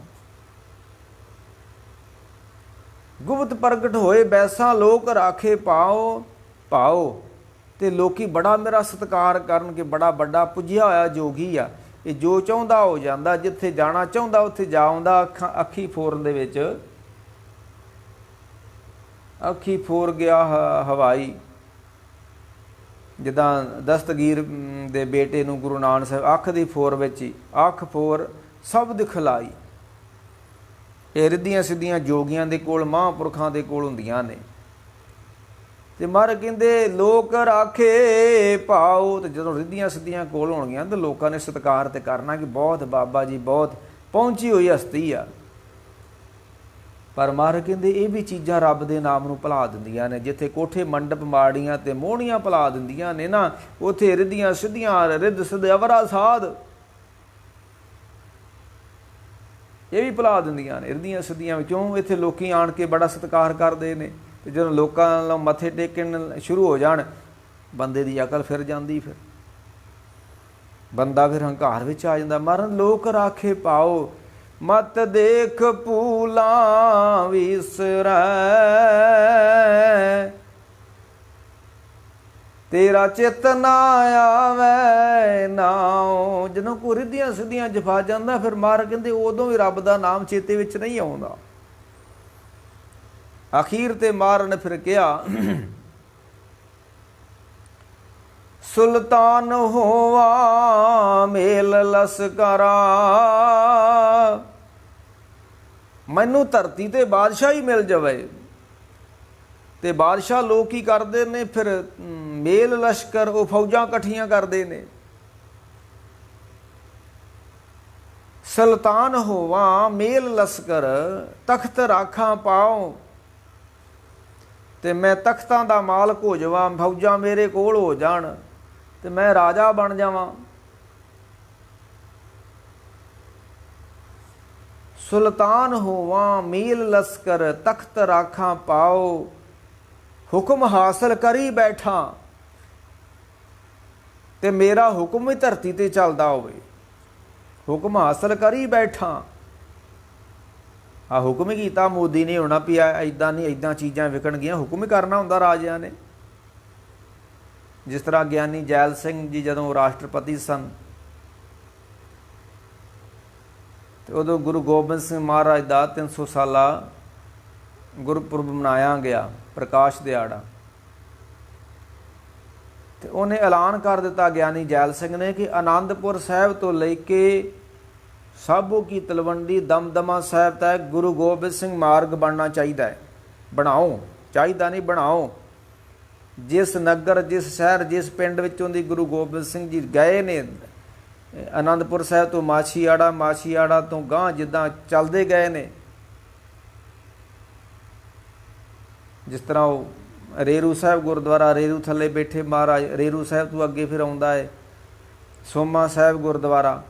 [SPEAKER 1] ਗੁਪਤ ਪ੍ਰਗਟ ਹੋਏ ਬੈਸਾਂ, ਲੋਕ ਰਾਖੇ ਪਾਓ ਪਾਓ, ਤੇ ਲੋਕੀ ਬੜਾ ਮੇਰਾ ਸਤਿਕਾਰ ਕਰਨਗੇ। ਬੜਾ ਵੱਡਾ ਪੁੱਜਿਆ ਹੋਇਆ ਜੋਗੀ ਆ ਇਹ, ਜੋ ਚਾਹੁੰਦਾ ਹੋ ਜਾਂਦਾ, ਜਿੱਥੇ ਜਾਣਾ ਚਾਹੁੰਦਾ ਉੱਥੇ ਜਾ ਆਉਂਦਾ। ਅੱਖੀ ਫੋਰਨ ਦੇ ਵਿੱਚ ਅੱਖੀ ਫੋਰ ਗਿਆ ਹਵਾਈ, ਜਿੱਦਾਂ ਦਸਤਗੀਰ ਦੇ ਬੇਟੇ ਨੂੰ ਗੁਰੂ ਨਾਨਕ ਸਾਹਿਬ ਅੱਖ ਦੀ ਫੋਰ ਵਿੱਚ ਹੀ ਅੱਖ ਫੋਰ ਸਭ ਦਿਖਲਾਈ। ਇਹ ਰਿੱਧੀਆਂ ਸਿੱਧੀਆਂ ਜੋਗੀਆਂ ਦੇ ਕੋਲ, ਮਹਾਂਪੁਰਖਾਂ ਦੇ ਕੋਲ ਹੁੰਦੀਆਂ ਨੇ। ਤੇ ਮਹਾਰਾਜ ਕਹਿੰਦੇ ਲੋਕ ਰਾਖੇ ਪਾਓ, ਤੇ ਜਦੋਂ ਰਿੱਧੀਆਂ ਸਿੱਧੀਆਂ ਕੋਲ ਹੋਣਗੀਆਂ ਤਾਂ ਲੋਕਾਂ ਨੇ ਸਤਿਕਾਰ ਤੇ ਕਰਨਾ ਕਿ ਬਹੁਤ ਬਾਬਾ ਜੀ ਬਹੁਤ ਪਹੁੰਚੀ ਹੋਈ ਹਸਤੀ ਆ। ਪਰ ਮਹਾਰਾਜ ਕਹਿੰਦੇ ਇਹ ਵੀ ਚੀਜ਼ਾਂ ਰੱਬ ਦੇ ਨਾਮ ਨੂੰ ਭੁਲਾ ਦਿੰਦੀਆਂ ਨੇ। ਜਿੱਥੇ ਕੋਠੇ ਮੰਡਪ ਮਾੜੀਆਂ ਤੇ ਮੋਹਣੀਆਂ ਭੁਲਾ ਦਿੰਦੀਆਂ ਨੇ ਨਾ, ਉੱਥੇ ਰਿੱਧੀਆਂ ਸਿੱਧੀਆਂ ਰਿੱਧ ਸਿੱਧ ਅਵਰਾ ਸਾਧ ਇਹ ਵੀ ਭੁਲਾ ਦਿੰਦੀਆਂ ਨੇ ਰਿੱਧੀਆਂ ਸਿੱਧੀਆਂ ਵੀ। ਕਿਉਂ? ਇੱਥੇ ਲੋਕੀ ਆਣ ਕੇ ਬੜਾ ਸਤਿਕਾਰ ਕਰਦੇ ਨੇ, ਤੇ ਜਦੋਂ ਲੋਕਾਂ ਨਾਲ ਮੱਥੇ ਟੇਕਣ ਸ਼ੁਰੂ ਹੋ ਜਾਣ ਬੰਦੇ ਦੀ ਅਕਲ ਫਿਰ ਜਾਂਦੀ, ਫਿਰ ਬੰਦਾ ਫਿਰ ਹੰਕਾਰ ਵਿੱਚ ਆ ਜਾਂਦਾ। ਮਰਨ ਲੋਕ ਰਾਖੇ ਪਾਓ, ਮਤ ਦੇਖ ਭੂਲਾਂ ਵਿਸਰੈ, ਤੇਰਾ ਚਿਤ ਨਾ ਆਵੇ ਨਾਉ। ਜਦੋਂ ਕੋਈ ਰਿੱਧੀਆਂ ਸਿੱਧੀਆਂ ਜਫਾ ਜਾਂਦਾ, ਫਿਰ ਮਾਰ ਕਹਿੰਦੇ ਉਦੋਂ ਵੀ ਰੱਬ ਦਾ ਨਾਮ ਚੇਤੇ ਵਿੱਚ ਨਹੀਂ ਆਉਂਦਾ। ਅਖੀਰ ਤੇ ਮਾਰ ਨੇ ਫਿਰ ਕਿਹਾ, ਸੁਲਤਾਨ ਹੋਵਾ ਮੇਲ ਲਸਕਰਾ, ਮੈਨੂੰ ਧਰਤੀ ਤੇ ਬਾਦਸ਼ਾਹੀ ਮਿਲ ਜਾਵੇ। ਤੇ ਬਾਦਸ਼ਾਹ ਲੋਕ ਕੀ ਕਰਦੇ ਨੇ ਫਿਰ? ਮੇਲ ਲਸ਼ਕਰ, ਉਹ ਫੌਜਾਂ ਇਕੱਠੀਆਂ ਕਰਦੇ ਨੇ। ਸੁਲਤਾਨ ਹੋਵਾ ਮੇਲ ਲਸ਼ਕਰ, ਤਖਤ ਰਾਖਾਂ ਪਾਓ, ਤੇ ਮੈਂ ਤਖਤਾਂ ਦਾ ਮਾਲਕ ਹੋ ਜਾਵਾਂ, ਫੌਜਾਂ ਮੇਰੇ ਕੋਲ ਹੋ ਜਾਣ ਤੇ ਮੈਂ ਰਾਜਾ ਬਣ ਜਾਵਾਂ। ਸੁਲਤਾਨ ਹੋਵਾਂ ਮੇਲ ਲਸ਼ਕਰ, ਤਖਤ ਰਾਖਾਂ ਪਾਓ, ਹੁਕਮ ਹਾਸਲ ਕਰੀ ਬੈਠਾ, ਤੇ ਮੇਰਾ ਹੁਕਮ ਵੀ ਧਰਤੀ ਤੇ ਚੱਲਦਾ ਹੋਵੇ। ਹੁਕਮ ਹਾਸਲ ਕਰੀ ਬੈਠਾ, ਆ ਹੁਕਮ ਹੀ ਕੀਤਾ ਮੋਦੀ ਨੇ ਹੋਣਾ ਵੀ ਇੱਦਾਂ ਨਹੀਂ ਇੱਦਾਂ ਚੀਜ਼ਾਂ ਵਿਕਣਗੀਆਂ। ਹੁਕਮ ਹੀ ਕਰਨਾ ਹੁੰਦਾ ਰਾਜਿਆਂ ਨੇ। ਜਿਸ ਤਰ੍ਹਾਂ ਗਿਆਨੀ ਜੈਲ ਸਿੰਘ ਜੀ ਜਦੋਂ ਰਾਸ਼ਟਰਪਤੀ ਸਨ, ਤੇ ਉਦੋਂ ਗੁਰੂ ਗੋਬਿੰਦ ਸਿੰਘ ਮਹਾਰਾਜ ਦਾ 300 ਸਾਲਾ ਗੁਰਪੁਰਬ ਮਨਾਇਆ ਗਿਆ, ਪ੍ਰਕਾਸ਼ ਦਿਹਾੜਾ। ਤੇ ਉਹਨੇ ਐਲਾਨ ਕਰ ਦਿੱਤਾ ਗਿਆਨੀ ਜੈਲ ਸਿੰਘ ਨੇ ਕਿ ਆਨੰਦਪੁਰ ਸਾਹਿਬ ਤੋਂ ਲੈ ਕੇ ਸਾਬੋ ਕੀ ਤਲਵੰਡੀ ਦਮਦਮਾ ਸਾਹਿਬ ਤੱਕ ਗੁਰੂ ਗੋਬਿੰਦ ਸਿੰਘ ਮਾਰਗ ਬਣਨਾ ਚਾਹੀਦਾ ਹੈ। ਬਣਾਓ, ਚਾਹੀਦਾ ਨਹੀਂ ਬਣਾਓ। ਜਿਸ ਨਗਰ, ਜਿਸ ਸ਼ਹਿਰ, ਜਿਸ ਪਿੰਡ ਵਿੱਚੋਂ ਦੀ ਗੁਰੂ ਗੋਬਿੰਦ ਸਿੰਘ ਜੀ ਗਏ ਨੇ ਆਨੰਦਪੁਰ ਸਾਹਿਬ ਤੋਂ ਮਾਛੀਆੜਾ, ਮਾਛੀਆੜਾ ਤੋਂ ਗਾਂਹ ਜਿੱਦਾਂ ਚੱਲਦੇ ਗਏ ਨੇ, ਜਿਸ ਤਰ੍ਹਾਂ ਉਹ ਰੇਰੂ ਸਾਹਿਬ ਗੁਰਦੁਆਰਾ, ਰੇਰੂ ਥੱਲੇ ਬੈਠੇ ਮਹਾਰਾਜ, ਰੇਰੂ ਸਾਹਿਬ ਤੋਂ ਅੱਗੇ ਫਿਰ ਆਉਂਦਾ ਹੈ ਸੋਮਾ ਸਾਹਿਬ ਗੁਰਦੁਆਰਾ।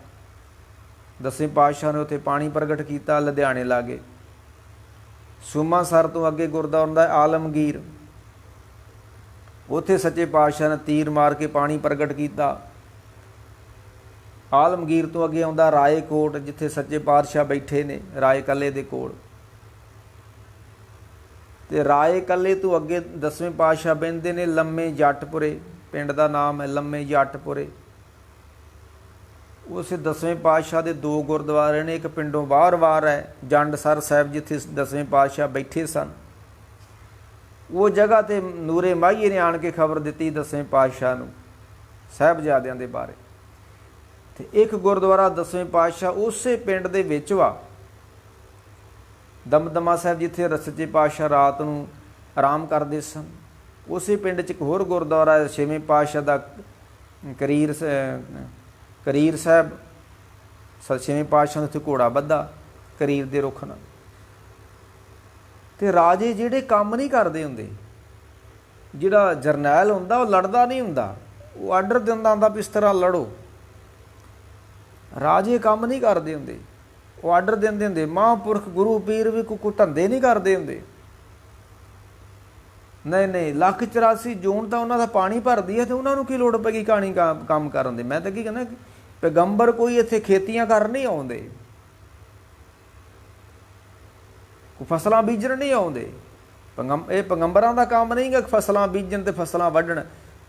[SPEAKER 1] 10ਵੇਂ ਪਾਤਸ਼ਾਹ ਨੇ ਉੱਥੇ ਪਾਣੀ ਪ੍ਰਗਟ ਕੀਤਾ ਲੁਧਿਆਣੇ ਲਾਗੇ। ਸੋਮਾ ਸਰ ਤੋਂ ਅੱਗੇ ਗੁਰਦੁਆਰਾ ਹੁੰਦਾ ਹੈ ਆਲਮਗੀਰ, ਉੱਥੇ ਸੱਚੇ ਪਾਤਸ਼ਾਹ ਨੇ ਤੀਰ ਮਾਰ ਕੇ ਪਾਣੀ ਪ੍ਰਗਟ ਕੀਤਾ। ਆਲਮਗੀਰ ਤੋਂ ਅੱਗੇ ਆਉਂਦਾ ਰਾਏਕੋਟ, ਜਿੱਥੇ ਸੱਚੇ ਪਾਤਸ਼ਾਹ ਬੈਠੇ ਨੇ ਰਾਏ ਕੱਲੇ ਦੇ ਕੋਲ। ਤੇ ਰਾਏ ਕੱਲੇ ਤੋਂ ਅੱਗੇ 10ਵੇਂ ਪਾਤਸ਼ਾਹ ਬਹਿੰਦੇ ਨੇ ਲੰਮੇ ਜੱਟਪੁਰੇ, ਪਿੰਡ ਦਾ ਨਾਮ ਹੈ ਲੰਮੇ ਜੱਟਪੁਰੇ। ਉਸ 10ਵੇਂ ਪਾਤਸ਼ਾਹ ਦੇ 2 ਗੁਰਦੁਆਰੇ ਨੇ। ਇੱਕ ਪਿੰਡੋਂ ਬਾਹਰ ਹੈ ਜੰਡਸਰ ਸਾਹਿਬ, ਜਿੱਥੇ 10ਵੇਂ ਪਾਤਸ਼ਾਹ ਬੈਠੇ ਸਨ। ਉਹ ਜਗ੍ਹਾ ਤੇ ਨੂਰੇ ਮਾਹੀਏ ਨੇ ਆਣ ਕੇ ਖਬਰ ਦਿੱਤੀ 10ਵੇਂ ਪਾਤਸ਼ਾਹ ਨੂੰ ਸਾਹਿਬਜ਼ਾਦਿਆਂ ਦੇ ਬਾਰੇ। ਤੇ ਇੱਕ ਗੁਰਦੁਆਰਾ 10ਵੇਂ ਪਾਤਸ਼ਾਹ ਉਸੇ ਪਿੰਡ ਦੇ ਵਿੱਚ ਵਾ, ਦਮਦਮਾ ਸਾਹਿਬ, ਜਿੱਥੇ ਸੱਚੇ ਪਾਤਸ਼ਾਹ ਰਾਤ ਨੂੰ ਆਰਾਮ ਕਰਦੇ ਸਨ। ਉਸੇ ਪਿੰਡ 'ਚ ਇੱਕ ਹੋਰ ਗੁਰਦੁਆਰਾ 6ਵੇਂ ਪਾਤਸ਼ਾਹ ਦਾ ਕਰੀਰ ਸਾਹਿਬ। 6ਵੇਂ ਪਾਤਸ਼ਾਹ ਨੇ ਉੱਥੇ ਘੋੜਾ ਬੱਧਾ ਕਰੀਰ ਦੇ ਰੁੱਖ ਨਾਲ। ਤੇ ਰਾਜੇ ਜਿਹੜੇ ਕੰਮ ਨਹੀਂ ਕਰਦੇ ਹੁੰਦੇ, ਜਿਹੜਾ ਜਰਨੈਲ ਹੁੰਦਾ ਉਹ ਲੜਦਾ ਨਹੀਂ ਹੁੰਦਾ, ਉਹ ਆਰਡਰ ਦਿੰਦਾ ਹੁੰਦਾ ਵੀ ਇਸ ਤਰ੍ਹਾਂ ਲੜੋ। ਰਾਜੇ ਕੰਮ ਨਹੀਂ ਕਰਦੇ ਹੁੰਦੇ, ਉਹ ਆਰਡਰ ਦਿੰਦੇ ਹੁੰਦੇ। ਮਹਾਂਪੁਰਖ ਗੁਰੂ ਪੀਰ ਵੀ ਕੋਈ ਧੰਦੇ ਨਹੀਂ ਕਰਦੇ ਹੁੰਦੇ। ਨਹੀਂ 184 ਜੂਨ ਤਾਂ ਉਹਨਾਂ ਦਾ ਪਾਣੀ ਭਰਦੀ ਹੈ, ਤੇ ਉਹਨਾਂ ਨੂੰ ਕੀ ਲੋੜ ਪਏਗੀ ਕਹਾਣੀ ਕੰਮ ਕਰਨ ਦੀ। ਮੈਂ ਤਾਂ ਕੀ ਕਹਿੰਦਾ, ਪੈਗੰਬਰ ਕੋਈ ਇੱਥੇ ਖੇਤੀਆਂ ਕਰਨ ਨਹੀਂ ਆਉਂਦੇ, ਕੋਈ ਫਸਲਾਂ ਬੀਜਣ ਨਹੀਂ ਆਉਂਦੇ। ਇਹ ਪੈਗੰਬਰਾਂ ਦਾ ਕੰਮ ਨਹੀਂ ਗਾ ਫਸਲਾਂ ਬੀਜਣ ਤੇ ਫਸਲਾਂ ਵੱਢਣ।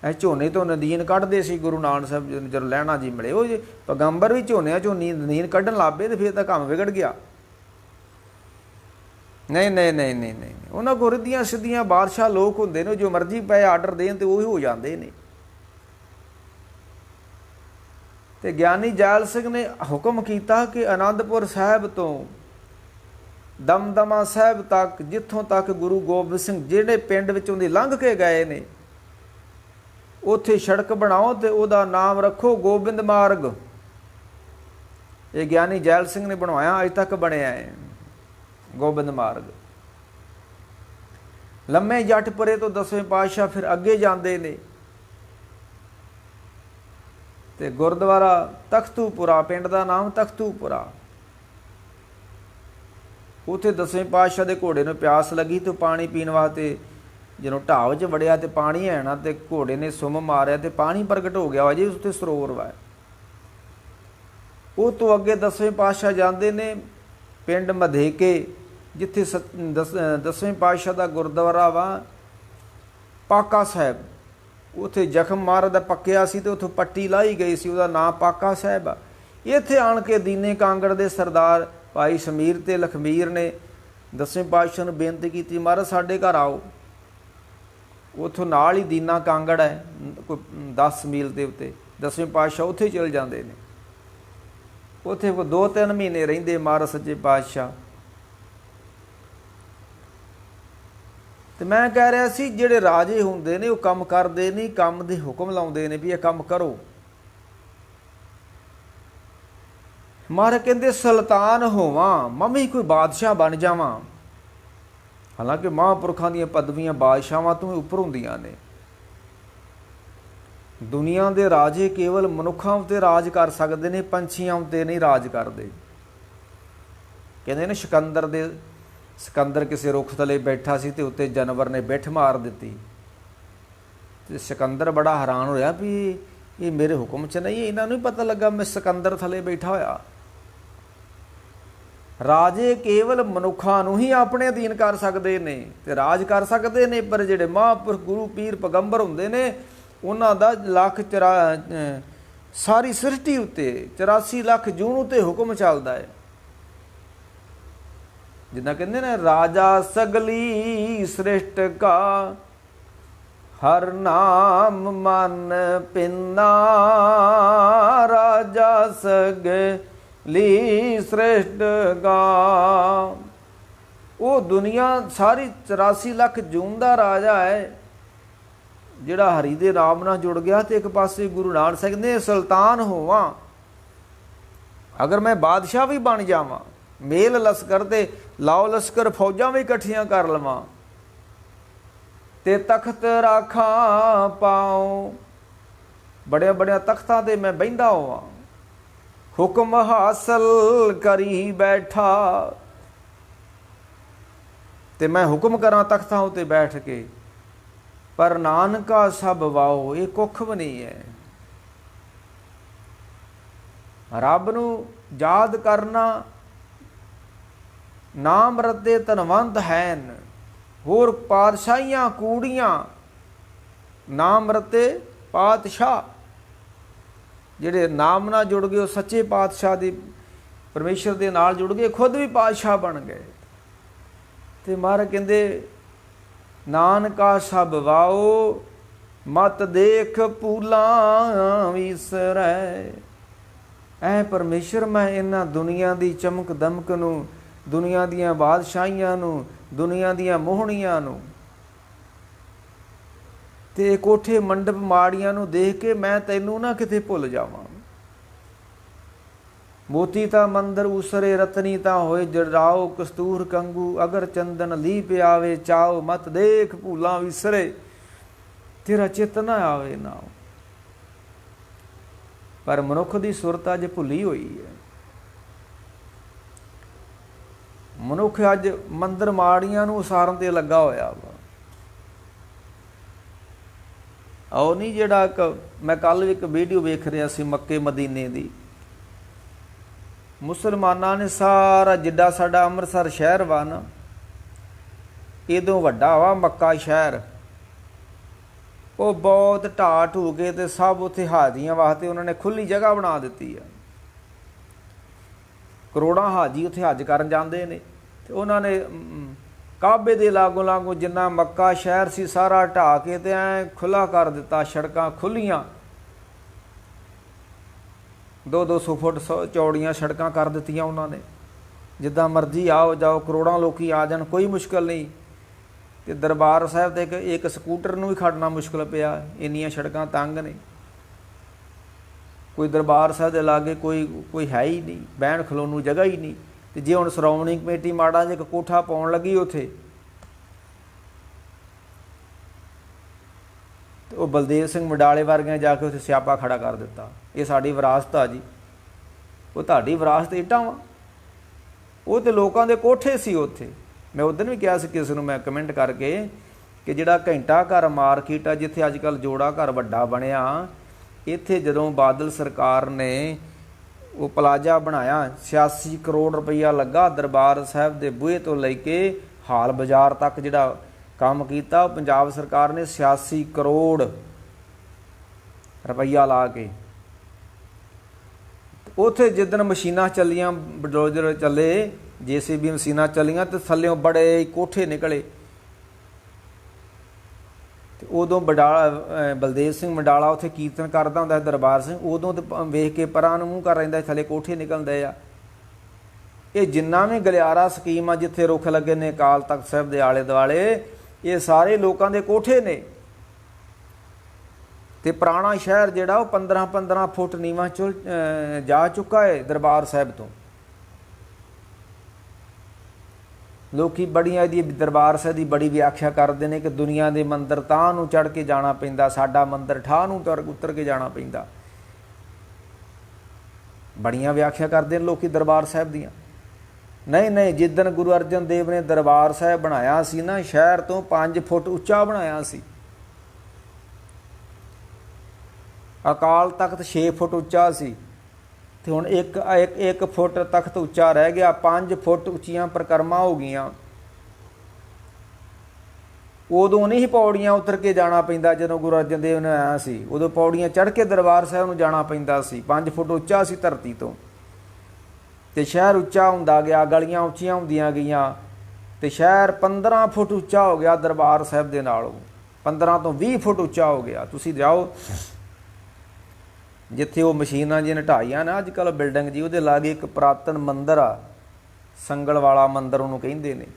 [SPEAKER 1] ਇਹ ਝੋਨੇ ਤੋਂ ਨਦੀਨ ਕੱਢਦੇ ਸੀ ਗੁਰੂ ਨਾਨਕ ਸਾਹਿਬ ਜਦੋਂ ਲਹਿਣਾ ਜੀ ਮਿਲੇ। ਉਹ ਜੇ ਪੈਗੰਬਰ ਵੀ ਝੋਨਿਆਂ ਚੋਂ ਨਦੀਨ ਕੱਢਣ ਲੱਗ ਪਏ ਤੇ ਫਿਰ ਤਾਂ ਕੰਮ ਵਿਗੜ ਗਿਆ। ਨਹੀਂ ਉਹਨਾਂ ਕੋਲ ਰਿੱਧੀਆਂ ਸਿੱਧੀਆਂ ਬਾਦਸ਼ਾਹ ਲੋਕ ਹੁੰਦੇ ਨੇ, ਜੋ ਮਰਜ਼ੀ ਪਏ ਆਰਡਰ ਦੇਣ ਤੇ ਉਹੀ ਹੋ ਜਾਂਦੇ ਨੇ। ਤੇ ਗਿਆਨੀ ਜੈਲ ਸਿੰਘ ਨੇ ਹੁਕਮ ਕੀਤਾ ਕਿ ਆਨੰਦਪੁਰ ਸਾਹਿਬ ਤੋਂ ਦਮਦਮਾ ਸਾਹਿਬ ਤੱਕ, ਜਿੱਥੋਂ ਤੱਕ ਗੁਰੂ ਗੋਬਿੰਦ ਸਿੰਘ ਜਿਹੜੇ ਪਿੰਡ ਵਿੱਚੋਂ ਦੀ ਲੰਘ ਕੇ ਗਏ ਨੇ, ਉੱਥੇ ਸੜਕ ਬਣਾਓ ਤੇ ਉਹਦਾ ਨਾਮ ਰੱਖੋ ਗੋਬਿੰਦ ਮਾਰਗ। ਇਹ ਗਿਆਨੀ ਜੈਲ ਸਿੰਘ ਨੇ ਬਣਵਾਇਆ, ਅੱਜ ਤੱਕ ਬਣਿਆ ਹੈ ਗੋਬਿੰਦ ਮਾਰਗ। ਲੰਮੇ ਜੱਟਪੁਰੇ ਤੋਂ ਦਸਵੇਂ ਪਾਤਸ਼ਾਹ ਫਿਰ ਅੱਗੇ ਜਾਂਦੇ ਨੇ ਤੇ ਗੁਰਦੁਆਰਾ ਤਖਤੂਪੁਰਾ, ਪਿੰਡ ਦਾ ਨਾਮ ਤਖਤੂਪੁਰਾ, ਉੱਥੇ ਦਸਵੇਂ ਪਾਤਸ਼ਾਹ ਦੇ ਘੋੜੇ ਨੂੰ ਪਿਆਸ ਲੱਗੀ ਤੇ ਪਾਣੀ ਪੀਣ ਵਾਸਤੇ ਜਦੋਂ ਢਾਬ 'ਚ ਵੜਿਆ ਤੇ ਪਾਣੀ ਹੈ ਨਾ, ਤੇ ਘੋੜੇ ਨੇ ਸੁੰਮ ਮਾਰਿਆ ਤੇ ਪਾਣੀ ਪ੍ਰਗਟ ਹੋ ਗਿਆ ਵਾ ਜੀ, ਉੱਥੇ ਸਰੋਵਰ ਵਾ। ਉਹ ਤੋਂ ਅੱਗੇ ਦਸਵੇਂ ਪਾਤਸ਼ਾਹ ਜਾਂਦੇ ਨੇ ਪਿੰਡ ਮਧੇਕੇ, ਜਿੱਥੇ ਦਸਵੇਂ ਪਾਤਸ਼ਾਹ ਦਾ ਗੁਰਦੁਆਰਾ ਵਾ ਪਾਕਾ ਸਾਹਿਬ। ਉੱਥੇ ਜ਼ਖਮ ਮਹਾਰਾਜ ਦਾ ਪੱਕਿਆ ਸੀ ਤੇ ਉੱਥੋਂ ਪੱਟੀ ਲਾਈ ਗਈ ਸੀ, ਉਹਦਾ ਨਾਂ ਪਾਕਾ ਸਾਹਿਬ ਆ। ਇੱਥੇ ਆਣ ਕੇ ਦੀਨੇ ਕਾਂਗੜ ਦੇ ਸਰਦਾਰ ਭਾਈ ਸਮੀਰ ਤੇ ਲਖਮੀਰ ਨੇ ਦਸਵੇਂ ਪਾਤਸ਼ਾਹ ਨੂੰ ਬੇਨਤੀ ਕੀਤੀ, ਮਹਾਰਾਜ ਸਾਡੇ ਘਰ ਆਓ। ਉੱਥੋਂ ਨਾਲ ਹੀ ਦੀਨਾ ਕਾਂਗੜ ਹੈ, ਕੋਈ 10 ਮੀਲ ਦੇ ਉੱਤੇ। ਦਸਵੇਂ ਪਾਤਸ਼ਾਹ ਉੱਥੇ ਚਲ ਜਾਂਦੇ ਨੇ। ਉੱਥੇ ਕੋਈ 2-3 ਮਹੀਨੇ ਰਹਿੰਦੇ ਮਹਾਰਾਜ ਸੱਚੇ ਪਾਤਸ਼ਾਹ। ਤੇ ਮੈਂ ਕਹਿ ਰਿਹਾ ਸੀ ਜਿਹੜੇ ਰਾਜੇ ਹੁੰਦੇ ਨੇ ਉਹ ਕੰਮ ਕਰਦੇ ਨਹੀਂ, ਕੰਮ ਦੇ ਹੁਕਮ ਲਾਉਂਦੇ ਨੇ ਵੀ ਇਹ ਕੰਮ ਕਰੋ। ਮਹਾਰਾਜ ਕਹਿੰਦੇ ਸੁਲਤਾਨ ਹੋਵਾਂ ਮੈਂ ਵੀ ਕੋਈ ਬਾਦਸ਼ਾਹ ਬਣ ਜਾਵਾਂ। ਹਾਲਾਂਕਿ ਮਹਾਂਪੁਰਖਾਂ ਦੀਆਂ ਪਦਵੀਆਂ ਬਾਦਸ਼ਾਹਾਂ ਤੋਂ ਉੱਪਰ ਹੁੰਦੀਆਂ ਨੇ। ਦੁਨੀਆ ਦੇ ਰਾਜੇ ਕੇਵਲ ਮਨੁੱਖਾਂ ਉੱਤੇ ਰਾਜ ਕਰ ਸਕਦੇ ਨੇ, ਪੰਛੀਆਂ ਉੱਤੇ ਨਹੀਂ ਰਾਜ ਕਰਦੇ। ਕਹਿੰਦੇ ਨੇ ਸਿਕੰਦਰ ਕਿਸੇ ਰੁੱਖ ਥੱਲੇ ਬੈਠਾ ਸੀ ਤੇ ਉੱਤੇ ਜਾਨਵਰ ਨੇ ਬਿੱਠ ਮਾਰ ਦਿੱਤੀ ਤੇ ਸਿਕੰਦਰ ਬੜਾ ਹੈਰਾਨ ਹੋਇਆ ਵੀ ਇਹ ਮੇਰੇ ਹੁਕਮ 'ਚ ਨਹੀਂ, ਇਹਨਾਂ ਨੂੰ ਹੀ ਪਤਾ ਲੱਗਾ ਮੈਂ ਸਿਕੰਦਰ ਥੱਲੇ ਬੈਠਾ ਹੋਇਆ। ਰਾਜੇ ਕੇਵਲ ਮਨੁੱਖਾਂ ਨੂੰ ਹੀ ਆਪਣੇ ਅਧੀਨ ਕਰ ਸਕਦੇ ਨੇ ਤੇ ਰਾਜ ਕਰ ਸਕਦੇ ਨੇ, ਪਰ ਜਿਹੜੇ ਮਹਾਂਪੁਰਖ ਗੁਰੂ ਪੀਰ ਪੈਗੰਬਰ ਹੁੰਦੇ ਨੇ ਉਹਨਾਂ ਦਾ ਸਾਰੀ ਸ੍ਰਿਸ਼ਟੀ ਉੱਤੇ 84 ਲੱਖ ਜੂਨ ਉੱਤੇ ਹੁਕਮ ਚੱਲਦਾ ਹੈ। ਜਿੱਦਾਂ ਕਹਿੰਦੇ ਨੇ ਰਾਜਾ ਸਗਲੀ ਸ੍ਰਿਸ਼ਟ ਕਾ ਹਰ ਨਾਮ ਮਨ ਪਿੰਨਾ, ਰਾਜਾ ਸਗਲੀ ਸ੍ਰਿਸ਼ਟ ਕਾ। ਉਹ ਦੁਨੀਆ ਸਾਰੀ 84 ਲੱਖ ਜੂਨ ਦਾ ਰਾਜਾ ਹੈ ਜਿਹੜਾ ਹਰੀ ਦੇ ਨਾਮ ਨਾਲ ਜੁੜ ਗਿਆ। ਤੇ ਇੱਕ ਪਾਸੇ ਗੁਰੂ ਨਾਨਕ ਸਾਹਿਬ ਨੇ ਸੁਲਤਾਨ ਹੋਵਾਂ, ਅਗਰ ਮੈਂ ਬਾਦਸ਼ਾਹ ਵੀ ਬਣ ਜਾਵਾਂ, ਮੇਲ ਲਸ਼ਕਰ ਤੇ ਲਾਓ ਲਸ਼ਕਰ ਫੌਜਾਂ ਵੀ ਇਕੱਠੀਆਂ ਕਰ ਲਵਾਂ ਤੇ ਤਖਤ ਰਾਖਾਂ ਪਾਉ, ਬੜਿਆਂ ਬੜਿਆਂ ਤਖਤਾਂ ਤੇ ਮੈਂ ਬਹਿੰਦਾ ਹੋਵਾਂ, ਹੁਕਮ ਹਾਸਲ ਕਰੀ ਬੈਠਾ ਤੇ ਮੈਂ ਹੁਕਮ ਕਰਾਂ ਤਖਤਾਂ ਉੱਤੇ ਬੈਠ ਕੇ, ਪਰ ਨਾਨਕਾ ਸਭ ਵਾਓ, ਇਹ ਕੁੱਖ ਵੀ ਨਹੀਂ ਹੈ। ਰੱਬ ਨੂੰ ਯਾਦ ਕਰਨਾ ਨਾਮ ਰਤੇ ਧਨਵੰਤ ਹੈਨ, ਹੋਰ ਪਾਤਸ਼ਾਹੀਆਂ ਕੂੜੀਆਂ ਨਾਮ ਰਤੇ ਪਾਤਸ਼ਾਹ। ਜਿਹੜੇ ਨਾਮ ਨਾਲ ਜੁੜ ਗਏ ਉਹ ਸੱਚੇ ਪਾਤਸ਼ਾਹ ਦੀ ਪਰਮੇਸ਼ਰ ਦੇ ਨਾਲ ਜੁੜ ਗਏ, ਖੁਦ ਵੀ ਪਾਤਸ਼ਾਹ ਬਣ ਗਏ। ਤੇ ਮਹਾਰਾਜ ਕਹਿੰਦੇ ਨਾਨਕਾ ਸਭ ਵਾਓ, ਮਤ ਦੇਖ ਭੂਲਾਂ ਵਿਸਰੈ। ਐ ਪਰਮੇਸ਼ਰ ਮੈਂ ਇਹਨਾਂ ਦੁਨੀਆ ਦੀ ਚਮਕ ਦਮਕ ਨੂੰ, ਦੁਨੀਆ ਦੀਆਂ ਬਾਦਸ਼ਾਹੀਆਂ ਨੂੰ, ਦੁਨੀਆ ਦੀਆਂ ਮੋਹਣੀਆਂ ਨੂੰ ਤੇ ਕੋਠੇ ਮੰਡਪ ਮਾੜੀਆਂ ਨੂੰ ਦੇਖ ਕੇ ਮੈਂ ਤੈਨੂੰ ਨਾ ਕਿਤੇ ਭੁੱਲ ਜਾਵਾਂ। ਮੋਤੀ ਤਾਂ ਮੰਦਰ ਉਸਰੇ, ਰਤਨੀ ਤਾਂ ਹੋਏ ਜੜਾਓ, ਕਸਤੂਰ ਕੰਗੂ ਅਗਰ ਚੰਦਨ ਲੀ ਪਿਆਵੇ ਚਾਓ, ਮਤ ਦੇਖ ਭੂਲਾਂ ਵਿਸਰੇ, ਤੇਰਾ ਚਿੱਤ ਨਾ ਆਵੇ ਨਾ। ਪਰ ਮਨੁੱਖ ਦੀ ਸੁਰਤ ਅੱਜ ਭੁੱਲੀ ਹੋਈ ਹੈ। ਮਨੁੱਖ ਅੱਜ ਮੰਦਰ ਮਾੜੀਆਂ ਨੂੰ ਉਸਾਰਨ ਤੇ ਲੱਗਾ ਹੋਇਆ ਵਾ। ਉਹ ਨਹੀਂ ਜਿਹੜਾ ਮੈਂ ਕੱਲ ਇੱਕ ਵੀਡੀਓ ਵੇਖ ਰਿਹਾ ਸੀ ਮੱਕੇ ਮਦੀਨੇ ਦੀ, ਮੁਸਲਮਾਨਾਂ ਨੇ ਸਾਰਾ ਜਿੱਡਾ ਸਾਡਾ ਅੰਮ੍ਰਿਤਸਰ ਸ਼ਹਿਰ ਵਾ ਨਾ, ਇਹਦੋਂ ਵੱਡਾ ਵਾ ਮੱਕਾ ਸ਼ਹਿਰ, ਉਹ ਬਹੁਤ ਢਾਹ ਢੂ ਕੇ ਤੇ ਸਭ ਉੱਥੇ ਹਾਜੀਆਂ ਵਾਸਤੇ ਉਹਨਾਂ ਨੇ ਖੁੱਲੀ ਜਗ੍ਹਾ ਬਣਾ ਦਿੱਤੀ ਆ। ਕਰੋੜਾਂ ਹਾਜੀ ਉੱਥੇ ਹੱਜ ਕਰਨ ਜਾਂਦੇ ਨੇ ਤੇ ਉਹਨਾਂ ਨੇ ਕਾਬੇ ਦੇ ਲਾਗੋਂ ਲਾਗੋਂ ਜਿੰਨਾ ਮੱਕਾ ਸ਼ਹਿਰ ਸੀ ਸਾਰਾ ਢਾਹ ਕੇ ਤੇ ਐਂ ਖੁੱਲ੍ਹਾ ਕਰ ਦਿੱਤਾ, ਸੜਕਾਂ ਖੁੱਲ੍ਹੀਆਂ, 200-200 ਫੁੱਟ ਚੌੜੀਆਂ ਸੜਕਾਂ ਕਰ ਦਿੱਤੀਆਂ ਉਹਨਾਂ ਨੇ। ਜਿੱਦਾਂ ਮਰਜ਼ੀ ਆਓ ਜਾਓ, ਕਰੋੜਾਂ ਲੋਕੀ ਆ ਜਾਣ, ਕੋਈ ਮੁਸ਼ਕਿਲ ਨਹੀਂ। ਤੇ ਦਰਬਾਰ ਸਾਹਿਬ ਤੇ ਇੱਕ ਸਕੂਟਰ ਨੂੰ ਵੀ ਖੜਨਾ ਮੁਸ਼ਕਿਲ ਪਿਆ, ਇੰਨੀਆਂ ਸੜਕਾਂ ਤੰਗ ਨੇ। ਕੋਈ ਦਰਬਾਰ ਸਾਹਿਬ ਦੇ ਲਾਗੇ ਕੋਈ ਹੈ ਹੀ ਨਹੀਂ, ਬਹਿਣ ਖਲੋਣ ਨੂੰ ਜਗ੍ਹਾ ਹੀ ਨਹੀਂ। ਤੇ ਜੇ ਹੁਣ ਸ਼੍ਰੋਮਣੀ ਕਮੇਟੀ ਮਾੜਾ ਜਿਹਾ ਇੱਕ ਕੋਠਾ ਪਾਉਣ ਲੱਗੀ ਉੱਥੇ बलदेव सिंह मडाले वर्गियां जाके उत्थे स्यापा खड़ा कर दिता। ये साडी विरासत आ जी, वो तुहाडी विरासत इटां वा, वो तो लोगों के कोठे सी उत्थे। मैं उस दिन भी कहा किसी को, मैं कमेंट करके कि जिहड़ा घंटा घर मार्केट आ जिथे अजकल जोड़ा घर वड्डा बनिया, इत्थे जदों बादल सरकार ने वो प्लाजा बनाया 86 करोड़ रुपया लगा दरबार साहब के बूहे तो लैके हाल बाजार तक जिहड़ा काम किया पंजाब सरकार ने 86 करोड़ रुपया ला के। उत्थे जिदन मशीनां चलियां, बुलडोजर चले, JCB मशीनां चलियां तो थल्लों बड़े कोठे निकले। उदों बलदेव सिंह मंडाला उत्थे कीर्तन करता हुंदा दरबार सिंह, उदों तो वेख के परां नूं मूँह कर रहिंदा थल्ले कोठे निकलदे आ। ये जिन्ना भी गलियारा स्कीम आ जिथे रुख लगे ने अकाल तख्त साहिब दे आले दुआले, ये सारे लोगों के कोठे ने। ते पुराना शहर जिहड़ा वो 15-15 फुट नीवां चो जा चुका है दरबार साहिब तो। लोग बड़िया दी दरबार साहिब की बड़ी व्याख्या करते हैं कि दुनिया के मंदिर तां नूं चढ़ के जाना पैंदा, साडा मंदिर ठा नूं उतर के जाना पैंदा। बड़िया व्याख्या करते हैं लोग दरबार साहिब दियां। नहीं नहीं, जिदन गुरु अर्जन देव ने दरबार साहिब बनाया सी ना, शहर तो 5 फुट उच्चा बनाया सी। अकाल तख्त 6 फुट उच्चा सी ते हुण एक फुट तख्त उच्चा रह गया। 5 फुट उच्चियां परिक्रमा हो गई। उदों नहीं पौड़ियां उतर के जाना पैंदा, जदों गुरु अर्जन देव ने आया सी उदों पौड़ियां चढ़ के दरबार साहिब नूं जाना पैंदा सी। 5 फुट उच्चा सी धरती तो, ते शहर उच्चा हुंदा गया, गलियां उच्चियां हुंदियां गईयां ते शहर 15 फुट उच्चा हो गया दरबार साहिब दे नालों। 15 तो 20 फुट उच्चा हो गया। तुसीं जाओ जिथे वो मशीनां जी ढाईयां ना अजकल बिल्डिंग जी, उहदे लागे एक पुरातन मंदिर आ, संगल वाला मंदिर उहनूं कहिंदे ने।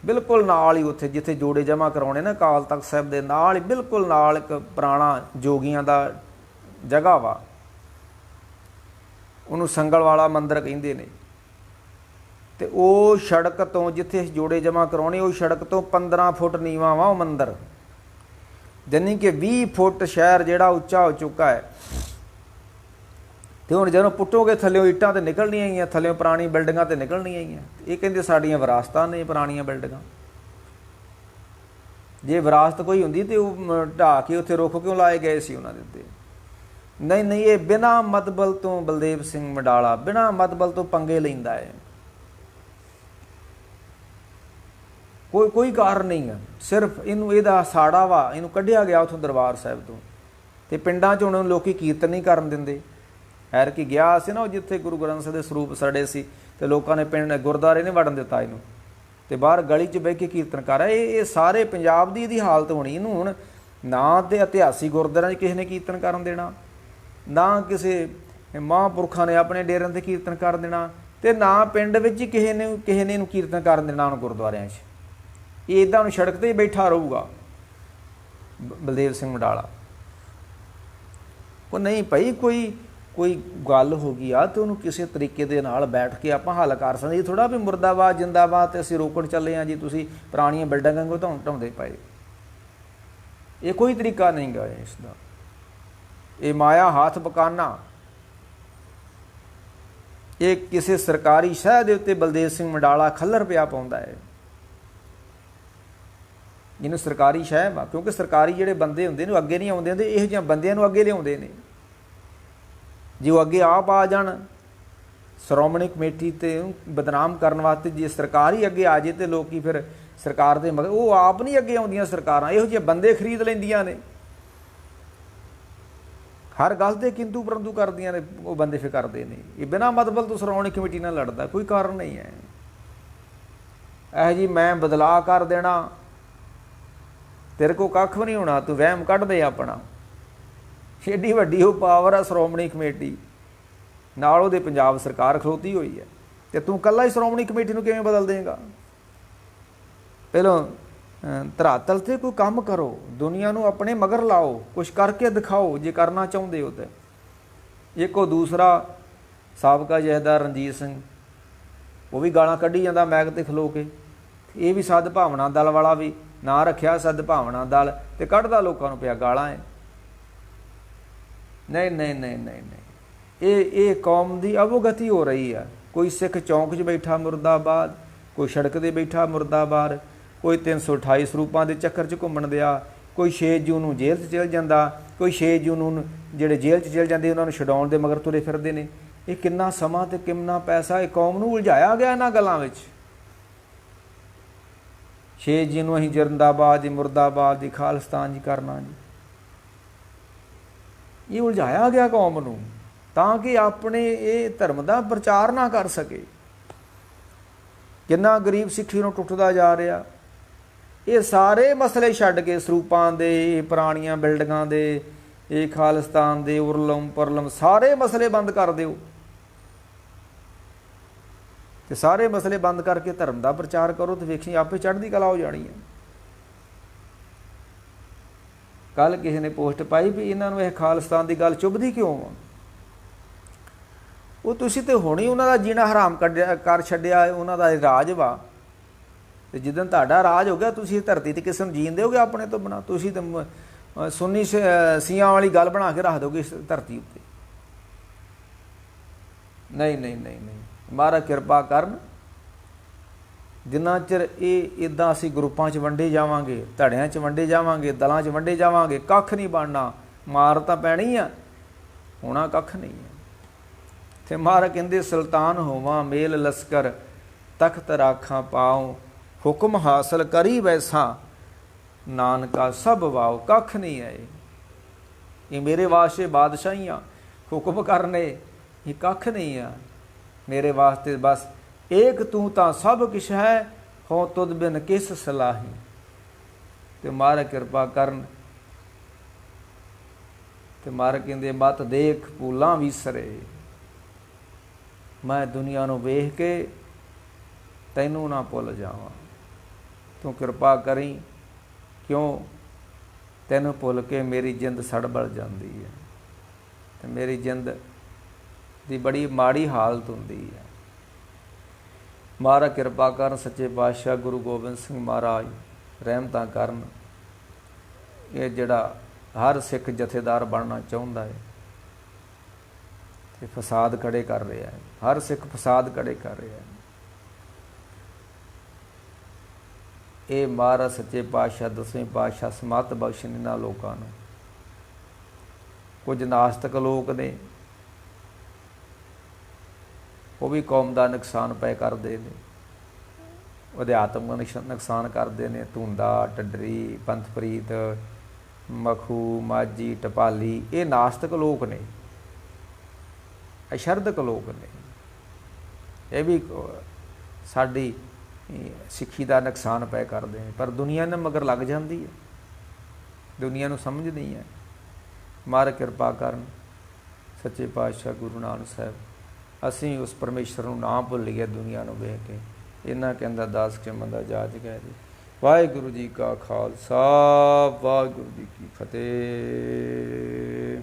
[SPEAKER 1] बिल्कुल नाल ही उत्थे जिथे जोड़े जमा कराउणे ना अकाल तख्त साहिब दे नाल ही, बिल्कुल नाल एक पुराना जोगियां दा जगह वा, उहनूं संगल वाला मंदिर कहिंदे ने। ते वो सड़क तो जिथे जोड़े जमा कराउणे, वो सड़क तो 15 फुट नीवां वा वो मंदिर, यानी कि 20 फुट शहर जिहड़ा उच्चा हो चुका है। तो हुण जदों पुट्टोगे थल्लों ईटां ते निकलणियां ही, थल्लों पुरानी बिल्डिंगां ते निकलणियां ही। ये कहिंदे साडीआं विरासतां ने पुराणियां बिल्डिंगां। जे विरासत कोई हुंदी ते वो ढा के उत्थे रुख क्यों लाए गए सी उन्हां दे उत्ते? नहीं नहीं, ये बिना मतबल तो बलदेव सिंह मंडाला बिना मतबल तो पंगे लैंदा है। कोई कारण नहीं है, सिर्फ इनू इहदा साड़ा वा, इनू कढ़िया गया उथों दरबार साहिब तो। ते पिंडां च हुण लोकी कीर्तन नहीं करन दिंदे। हैर की गया सी ना जिथे गुरु ग्रंथ साहिब दे सरूप सड़े सी ते लोकां ने पिंड गुरद्वारे नहीं वड़न दिता इनू, ते बाहर गली च बह के कीर्तन कर रहा। ये सारे पंजाब दी इहदी हालत होनी। इनू हुण ना ते इतिहासिक गुरद्वारिआं 'च किसी ने कीर्तन करन देना, ना किसी महापुरखां ने अपने डेरिਆਂ ते कीर्तन कर देना, ते ना पिंड विच ही किसी ने इनू कीर्तन करन देना उन्हां गुरद्वारिआं 'ਚ। ये इदां सड़क ते ही बैठा रहूगा बलदेव सिंह मंडाला। वो नहीं भाई, कोई गल हो गई आ तो उन्होंने किसी तरीके दे नाल बैठ के आपां हल कर सकते। ये थोड़ा भी मुर्दाबाद जिंदाबाद ते असीं रोकण चले हाँ जी, तुसीं पुराणियां बिल्डिंगां को ढाउंदे पए। ये कोई तरीका नहीं गा इसदा। ये माया हाथ बकाना। ये किसी सरकारी शह दे उत्ते बलदेव सिंह मंडाला खल्लर पिया पाउंदा है। जिन्होंने सरकारी शह वा, क्योंकि सरकारी जिहड़े बंदे हुंदे ने अगे नहीं आउंदे हुंदे, इहो जिहियां बंदियां नूं अगे लिआउंदे ने। जे वो अगे आप आ जाण श्रोमणी कमेटी ते बदनाम करने वास्ते, जे सरकार ही अगे आ जाए तो लोग फिर सरकार दे मगर वो आप नहीं अगे आउंदियां सरकारां, इहो जिहे बंदे खरीद लैंदियां ने। हर गल ते किंतु परंतु करदियां ने वो बंदे फिर करदे ने। ये बिना मतलब तो श्रोमणी कमेटी नाल लड़दा, कोई कारण नहीं है। ऐ जी मैं बदलाव कर देना, तेरे को कख भी नहीं होना, तू वहम कढ़ दे अपना। एडी वड्डी वो पावर आ श्रोमणी कमेटी नाल उहदे पंजाब सरकार खलोती हुई है, ते तू कल्ला ही श्रोमणी कमेटी नूं किवें बदल देगा? पहलों धरातल ते कोई काम करो, दुनिया नूं अपने मगर लाओ, कुछ करके दिखाओ जे करना चाहुंदे हो। तो एक वो दूसरा साबका जथेदार रणजीत सिंह, वो भी गालां कढ़ी जांदा मैक ते खलो के। ये भी सद भावना दल वाला भी ਨਾ ਰੱਖਿਆ ਸਦਭਾਵਨਾ ਦਲ ਤੇ ਕੱਢਦਾ ਲੋਕਾਂ ਨੂੰ ਪਿਆ ਗਾਲਾਂ ਹੈ। ਨਹੀਂ ਨਹੀਂ ਨਹੀਂ ਨਹੀਂ ਨਹੀਂ, ਇਹ ਕੌਮ ਦੀ ਅਵੋਗਤੀ ਹੋ ਰਹੀ ਆ। ਕੋਈ ਸਿੱਖ ਚੌਂਕ 'ਚ ਬੈਠਾ ਮੁਰਦਾਬਾਦ, ਕੋਈ ਸੜਕ 'ਤੇ ਬੈਠਾ ਮੁਰਦਾਬਾਦ, ਕੋਈ 328 ਸਰੂਪਾਂ ਦੇ ਚੱਕਰ 'ਚ ਘੁੰਮਣ ਦਿਆ, ਕੋਈ 6 ਜੂਨ ਨੂੰ ਜੇਲ੍ਹ 'ਚ ਚਲ ਜਾਂਦਾ, ਕੋਈ 6 ਜੂਨ ਨੂੰ ਜਿਹੜੇ ਜੇਲ੍ਹ 'ਚ ਚਲ ਜਾਂਦੇ ਉਹਨਾਂ ਨੂੰ ਛਡਾਉਣ ਦੇ ਮਗਰ ਤੁਰੇ ਫਿਰਦੇ ਨੇ। ਇਹ ਕਿੰਨਾ ਸਮਾਂ ਤੇ ਕਿੰਨਾ ਪੈਸਾ ਇਹ ਕੌਮ ਨੂੰ ਉਲਝਾਇਆ ਗਿਆ ਇਹਨਾਂ ਗੱਲਾਂ ਵਿੱਚ। 6 ਜੂਨ ਨੂੰ ਅਸੀਂ ਜਿੰਦਾਬਾਦ ਜੀ, ਮੁਰਦਾਬਾਦ ਜੀ, ਖਾਲਿਸਤਾਨ ਜੀ ਕਰਨਾ ਜੀ। ਇਹ ਉਲਝਾਇਆ ਗਿਆ ਕੌਮ ਨੂੰ ਤਾਂ ਕਿ ਆਪਣੇ ਇਹ ਧਰਮ ਦਾ ਪ੍ਰਚਾਰ ਨਾ ਕਰ ਸਕੇ। ਕਿੰਨਾ ਗਰੀਬ ਸਿੱਖੀ ਨੂੰ ਟੁੱਟਦਾ ਜਾ ਰਿਹਾ। ਇਹ ਸਾਰੇ ਮਸਲੇ ਛੱਡ ਕੇ ਸਰੂਪਾਂ ਦੇ, ਇਹ ਪੁਰਾਣੀਆਂ ਬਿਲਡਿੰਗਾਂ ਦੇ, ਇਹ ਖਾਲਿਸਤਾਨ ਦੇ ਉਰਲਮ ਪਰਲਮ ਸਾਰੇ ਮਸਲੇ ਬੰਦ ਕਰ ਦਿਓ ਤੇ ਸਾਰੇ ਮਸਲੇ ਬੰਦ ਕਰਕੇ ਧਰਮ ਦਾ ਪ੍ਰਚਾਰ ਕਰੋ ਤੇ ਵੇਖੀ ਆਪੇ ਚੜ੍ਹਦੀ ਕਲਾ ਹੋ ਜਾਣੀ ਹੈ। ਕੱਲ ਕਿਸੇ ਨੇ ਪੋਸਟ ਪਾਈ ਵੀ ਇਹਨਾਂ ਨੂੰ ਇਹ ਖਾਲਿਸਤਾਨ ਦੀ ਗੱਲ ਚੁੱਭਦੀ ਕਿਉਂ ਆ। ਉਹ ਤੁਸੀਂ ਤੇ ਹੁਣੀ ਉਹਨਾਂ ਦਾ ਜੀਣਾ ਹਰਾਮ ਕਰ ਛੱਡਿਆ, ਉਹਨਾਂ ਦਾ ਰਾਜ ਵਾ। ਤੇ ਜਿੱਦਣ ਤੁਹਾਡਾ ਰਾਜ ਹੋ ਗਿਆ ਤੁਸੀਂ ਧਰਤੀ ਤੇ ਕਿਸੇ ਨੂੰ ਜੀਣ ਦਿਓਗੇ ਆਪਣੇ ਤੋਂ ਬਿਨਾਂ। ਤੁਸੀਂ ਤਾਂ ਸੁੰਨੀ ਸੀਆਂ ਵਾਲੀ ਗੱਲ ਬਣਾ ਕੇ ਰੱਖ ਦਿਓਗੇ ਇਸ ਧਰਤੀ ਉੱਤੇ। ਨਹੀਂ ਨਹੀਂ ਨਹੀਂ ਨਹੀਂ, ਮਹਾਰਾਜ ਕਿਰਪਾ ਕਰਨ। ਜਿੰਨਾ ਚਿਰ ਇਹ ਇੱਦਾਂ ਅਸੀਂ ਗਰੁੱਪਾਂ 'ਚ ਵੰਡੇ ਜਾਵਾਂਗੇ, ਧੜਿਆਂ 'ਚ ਵੰਡੇ ਜਾਵਾਂਗੇ, ਦਲਾਂ 'ਚ ਵੰਡੇ ਜਾਵਾਂਗੇ, ਕੱਖ ਨਹੀਂ ਬਣਨਾ। ਮਾਰ ਤਾਂ ਪੈਣੀ ਆ, ਹੋਣਾ ਕੱਖ ਨਹੀਂ ਹੈ। ਤੇ ਮਹਾਰਾਜ ਕਹਿੰਦੇ ਸੁਲਤਾਨ ਹੋਵਾਂ ਮੇਲ ਲਸਕਰ, ਤਖਤ ਰਾਖਾਂ ਪਾਉ, ਹੁਕਮ ਹਾਸਲ ਕਰੀ ਵੈਸਾ, ਨਾਨਕਾ ਸਭ ਵਾਓ। ਕੱਖ ਨਹੀਂ ਹੈ ਇਹ ਮੇਰੇ ਵਾਸਤੇ ਬਾਦਸ਼ਾਹੀਆਂ, ਹੁਕਮ ਕਰਨੇ ਇਹ ਕੱਖ ਨਹੀਂ ਆ ਮੇਰੇ ਵਾਸਤੇ। ਬਸ ਏਕ ਤੂੰ ਤਾਂ ਸਭ ਕਿਛ ਹੈ, ਹੋ ਤੁਧ ਬਿਨ ਕਿਸ ਸਲਾਹੀ। ਤੇ ਮਹਾਰਾਜ ਕਿਰਪਾ ਕਰਨ। ਤੇ ਮਹਾਰਾਜ ਕਹਿੰਦੇ ਮਤ ਦੇਖ ਭੂਲਾਂ ਵਿਸਰੇ, ਮੈਂ ਦੁਨੀਆ ਨੂੰ ਵੇਖ ਕੇ ਤੈਨੂੰ ਨਾ ਭੁੱਲ ਜਾਵਾਂ। ਤੂੰ ਕਿਰਪਾ ਕਰੀ, ਕਿਉਂ ਤੈਨੂੰ ਭੁੱਲ ਕੇ ਮੇਰੀ ਜਿੰਦ ਸੜਬੜ ਜਾਂਦੀ ਹੈ ਤੇ ਮੇਰੀ ਜਿੰਦ ਦੀ ਬੜੀ ਮਾੜੀ ਹਾਲਤ ਹੁੰਦੀ ਹੈ। ਮਹਾਰਾਜ ਕਿਰਪਾ ਕਰਨ। ਸੱਚੇ ਪਾਤਸ਼ਾਹ ਗੁਰੂ ਗੋਬਿੰਦ ਸਿੰਘ ਮਹਾਰਾਜ ਰਹਿਮਤਾਂ ਕਰਨ। ਇਹ ਜਿਹੜਾ ਹਰ ਸਿੱਖ ਜਥੇਦਾਰ ਬਣਨਾ ਚਾਹੁੰਦਾ ਹੈ ਤੇ ਫਸਾਦ ਖੜੇ ਕਰ ਰਿਹਾ ਹੈ, ਹਰ ਸਿੱਖ ਫਸਾਦ ਖੜੇ ਕਰ ਰਿਹਾ ਹੈ। ਇਹ ਮਹਾਰਾਜ ਸੱਚੇ ਪਾਤਸ਼ਾਹ ਦਸਵੇਂ ਪਾਤਸ਼ਾਹ ਸਮੱਤ ਬਖਸ਼ਣ ਇਹਨਾਂ ਲੋਕਾਂ ਨੂੰ। ਕੁਝ ਨਾਸਤਕ ਲੋਕ ਨੇ, ਉਹ ਵੀ ਕੌਮ ਦਾ ਨੁਕਸਾਨ ਪੈ ਕਰਦੇ ਨੇ, ਅਧਿਆਤਮਕ ਨੁਕਸਾਨ ਕਰਦੇ ਨੇ। ਧੁੰਦਾ, ਢੱਡਰੀ, ਪੰਥਪ੍ਰੀਤ, ਮਖੂ, ਮਾਝੀ, ਟਪਾਲੀ, ਇਹ ਨਾਸਤਕ ਲੋਕ ਨੇ, ਅਸ਼ਰਦਕ ਲੋਕ ਨੇ। ਇਹ ਵੀ ਸਾਡੀ ਸਿੱਖੀ ਦਾ ਨੁਕਸਾਨ ਪੈ ਕਰਦੇ ਨੇ, ਪਰ ਦੁਨੀਆ ਨੇ ਮਗਰ ਲੱਗ ਜਾਂਦੀ ਹੈ, ਦੁਨੀਆ ਨੂੰ ਸਮਝ ਨਹੀਂ ਹੈ। ਮਹਾਰਾਜ ਕਿਰਪਾ ਕਰਨ। ਸੱਚੇ ਪਾਤਸ਼ਾਹ ਗੁਰੂ ਨਾਨਕ ਸਾਹਿਬ, ਅਸੀਂ ਉਸ ਪਰਮੇਸ਼ਰ ਨੂੰ ਨਾ ਭੁੱਲੀਏ ਦੁਨੀਆ ਨੂੰ ਵੇਖ ਕੇ। ਇਹਨਾਂ ਕਹਿੰਦਾ ਦਾਸ ਕੇ ਮੰਦਾ ਜਾਜ ਗਏ ਜੀ। ਵਾਹਿਗੁਰੂ ਜੀ ਕਾ ਖਾਲਸਾ, ਵਾਹਿਗੁਰੂ ਜੀ ਕੀ ਫਤਿਹ।